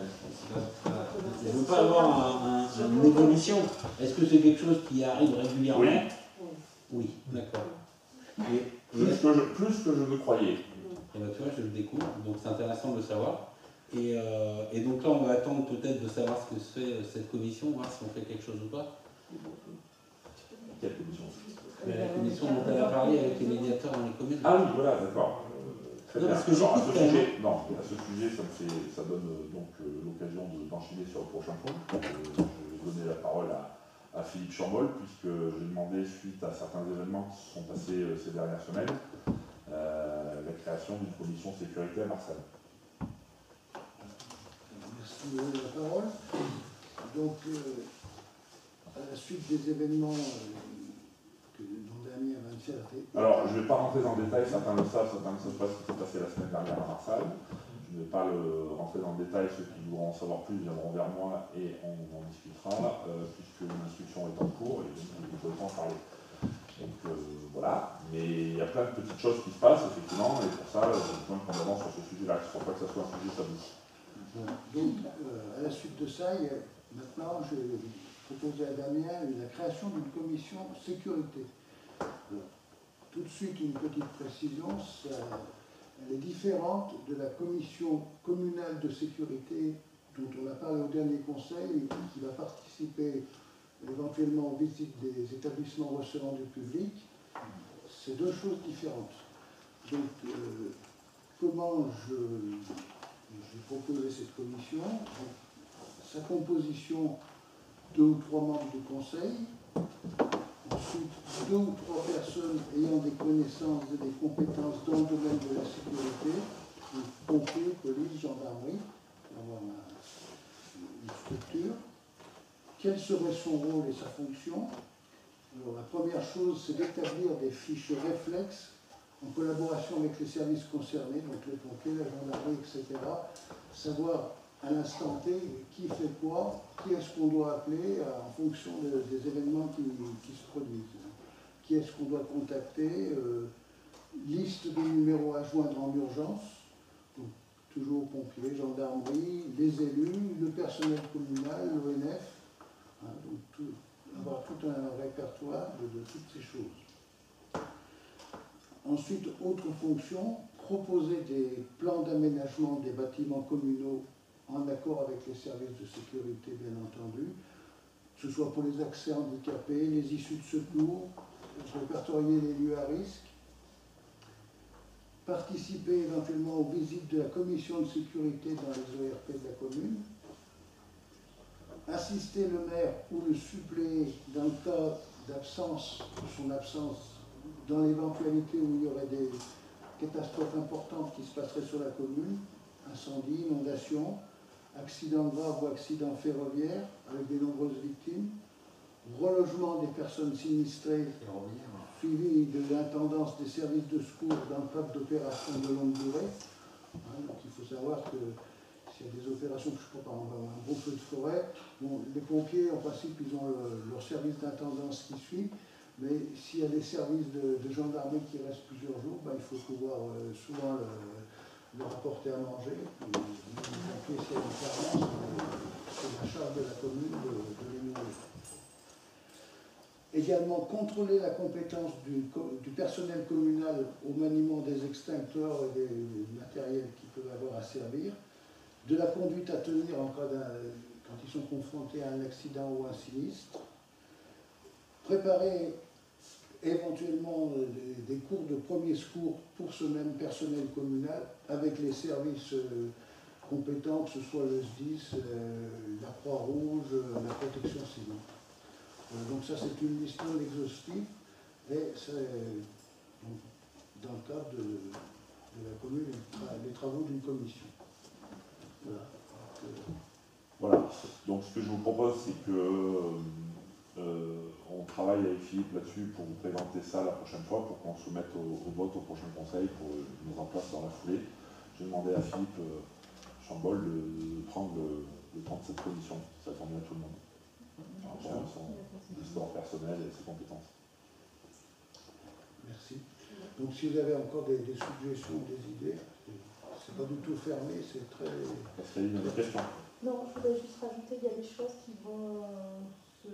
Je ne veux pas avoir une évolution. Est-ce que c'est quelque chose qui arrive régulièrement? Oui. Oui, d'accord. Plus que je ne croyais. Et bien, tu vois, je le découvre, donc c'est intéressant de le savoir. Et donc là, on va attendre peut-être de savoir ce que fait cette commission, voir si on fait quelque chose ou pas. Quelle commission? La commission dont elle a parlé avec les médiateurs dans les communes. Ah oui, voilà, d'accord. Très bien. Parce que Alors, à ce sujet, ça donne donc l'occasion d'enchaîner sur le prochain point. Je vais donner la parole à Philippe Chambol, puisque j'ai demandé, suite à certains événements qui se sont passés ces dernières semaines, la création d'une commission sécurité à Marsanne. Merci de donner la parole. Donc, à la suite des événements dont Damien va me faire. Alors, je ne vais pas rentrer dans le détail, certains le savent, certains ne savent pas ce qui s'est passé la semaine dernière à Marsanne. Je ne vais pas rentrer dans le détail, ceux qui voudront en savoir plus viendront vers moi et on en discutera, puisque une instruction discussion est en cours et donc il faut en parler. Donc voilà, mais il y a plein de petites choses qui se passent effectivement, et pour ça, j'ai besoin qu'on avance sur ce sujet-là, je ne crois pas que ça soit un sujet tabou. Voilà. Donc, à la suite de ça, maintenant, je proposais à Damien la création d'une commission sécurité. Alors, tout de suite, une petite précision, elle est différente de la commission communale de sécurité dont on a parlé au dernier conseil et qui va participer éventuellement aux visites des établissements recevant du public. C'est deux choses différentes. Donc, comment j'ai proposé cette commission? Donc, sa composition, 2 ou 3 membres du conseil, ensuite 2 ou 3 personnes ayant des connaissances et des compétences dans le domaine de la sécurité, donc pompiers, police, gendarmerie, pour avoir une structure. Quel serait son rôle et sa fonction? Alors, la première chose, c'est d'établir des fiches réflexes en collaboration avec les services concernés, donc les pompiers, la gendarmerie, etc. Savoir à l'instant T qui fait quoi, qui est-ce qu'on doit appeler en fonction des événements qui se produisent. Qui est-ce qu'on doit contacter, liste des numéros à joindre en urgence, donc toujours pompiers, gendarmerie, les élus, le personnel communal, l'ONF, hein, donc avoir tout un répertoire de toutes ces choses. Ensuite, autre fonction, proposer des plans d'aménagement des bâtiments communaux en accord avec les services de sécurité, bien entendu, que ce soit pour les accès handicapés, les issues de secours, répertorier les lieux à risque, participer éventuellement aux visites de la commission de sécurité dans les ORP de la commune, assister le maire ou le suppléer dans le cas d'absence, de son absence, dans l'éventualité où il y aurait des catastrophes importantes qui se passeraient sur la commune, incendie, inondation, accident grave ou accident ferroviaire avec de nombreuses victimes, relogement des personnes sinistrées, suivi de l'intendance des services de secours dans le cadre d'opérations de longue durée. Hein, donc il faut savoir que s'il y a des opérations, je ne sais pas, par exemple un gros feu de forêt, bon, les pompiers en principe ils ont leur service d'intendance qui suit, mais s'il y a des services de gendarmerie qui restent plusieurs jours, ben, il faut pouvoir souvent leur apporter à manger. Les pompiers, s'il y a une carence, c'est la charge de la commune de les nourrir. Également, contrôler la compétence du personnel communal au maniement des extincteurs et des matériels qu'ils peuvent avoir à servir, de la conduite à tenir en cas quand ils sont confrontés à un accident ou un sinistre, préparer éventuellement des cours de premier secours pour ce même personnel communal avec les services compétents, que ce soit le SDIS, la Croix-Rouge, la protection civile. Donc ça c'est une liste non exhaustive et c'est dans le cadre de la commune, les travaux d'une commission. Voilà. Voilà. Donc ce que je vous propose, c'est que on travaille avec Philippe là-dessus pour vous présenter ça la prochaine fois, pour qu'on soumette au vote au prochain conseil, pour une mise en place dans la foulée. J'ai demandé à Philippe Chambol de prendre le temps de cette commission, ça convient à tout le monde. Par rapport à son histoire personnelle et ses compétences. Merci. Donc si vous avez encore des suggestions ou des idées, c'est pas du tout fermé, c'est très... Est-ce qu'il y a des questions? Non, je voudrais juste rajouter, il y a des choses qui vont se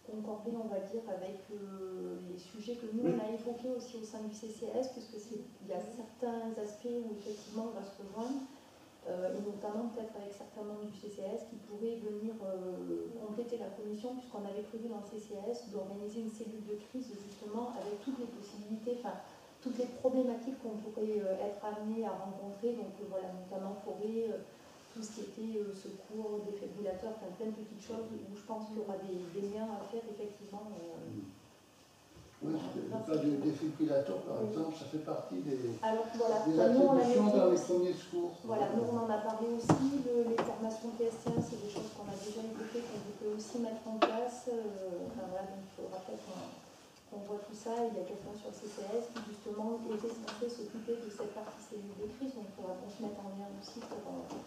concorder, on va dire, avec les sujets que nous on a évoqués aussi au sein du CCAS, puisque il y a certains aspects où effectivement on va se rejoindre. Et notamment peut-être avec certains membres du CCAS qui pourraient venir compléter la commission, puisqu'on avait prévu dans le CCAS d'organiser une cellule de crise justement avec toutes les possibilités, enfin toutes les problématiques qu'on pourrait être amené à rencontrer, donc voilà, notamment forêt, tout ce qui était secours, défibrillateur, enfin plein de petites choses où je pense qu'il y aura des liens à faire effectivement. Oui, le cas du défibrillateur, par exemple, ça fait partie des attributions dans les premiers secours. Voilà, nous on en a parlé aussi, les formations PSTN, c'est des choses qu'on a déjà évoquées, qu'on peut aussi mettre en place. Enfin voilà, donc il faudra peut-être qu'on voit tout ça. Il y a quelqu'un sur le CCS qui justement était censé s'occuper de cette partie cellule de crise, donc il faudra qu'on se mette en lien aussi pour travailler.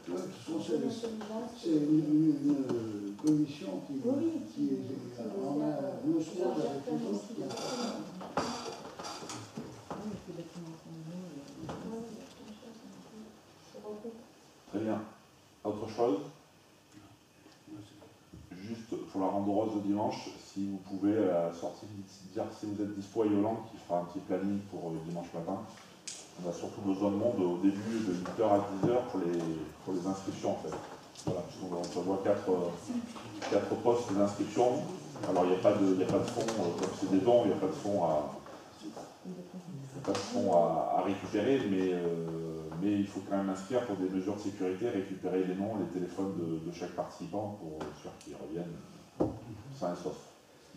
de toute façon, c'est une commission qui en a le soir avec les autres. Très bien. Autre chose? Juste pour la rendre heureuse de dimanche, si vous pouvez à la sortie dire si vous êtes dispo à Yolande qui fera un petit planning pour dimanche matin. On a surtout besoin de monde au début de 8h à 10h pour les inscriptions en fait. Voilà, on prévoit 4 postes d'inscription. Alors il n'y a pas de fonds, comme c'est des dons, il n'y a pas de fonds à récupérer, mais il faut quand même inscrire pour des mesures de sécurité, récupérer les noms, les téléphones de chaque participant pour être sûr qu'ils reviennent sains et saufs.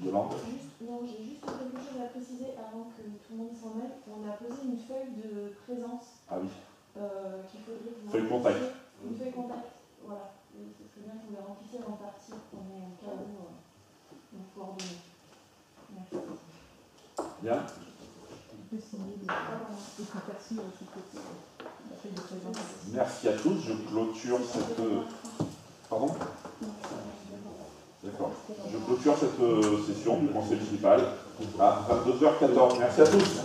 Yolande? J'ai juste quelque chose à préciser avant que tout le monde s'en aille. On a posé une feuille de présence. Ah oui. Qu'il faudrait que vous feuille contact. Une feuille contact, voilà. Ce serait bien que vous la remplissiez avant de partir, qu'on ait un cas où on coordonne. Merci. Bien. Merci à tous. Je clôture cette... Pardon? D'accord. Je clôture cette session du conseil municipal à 22h14. Merci à tous.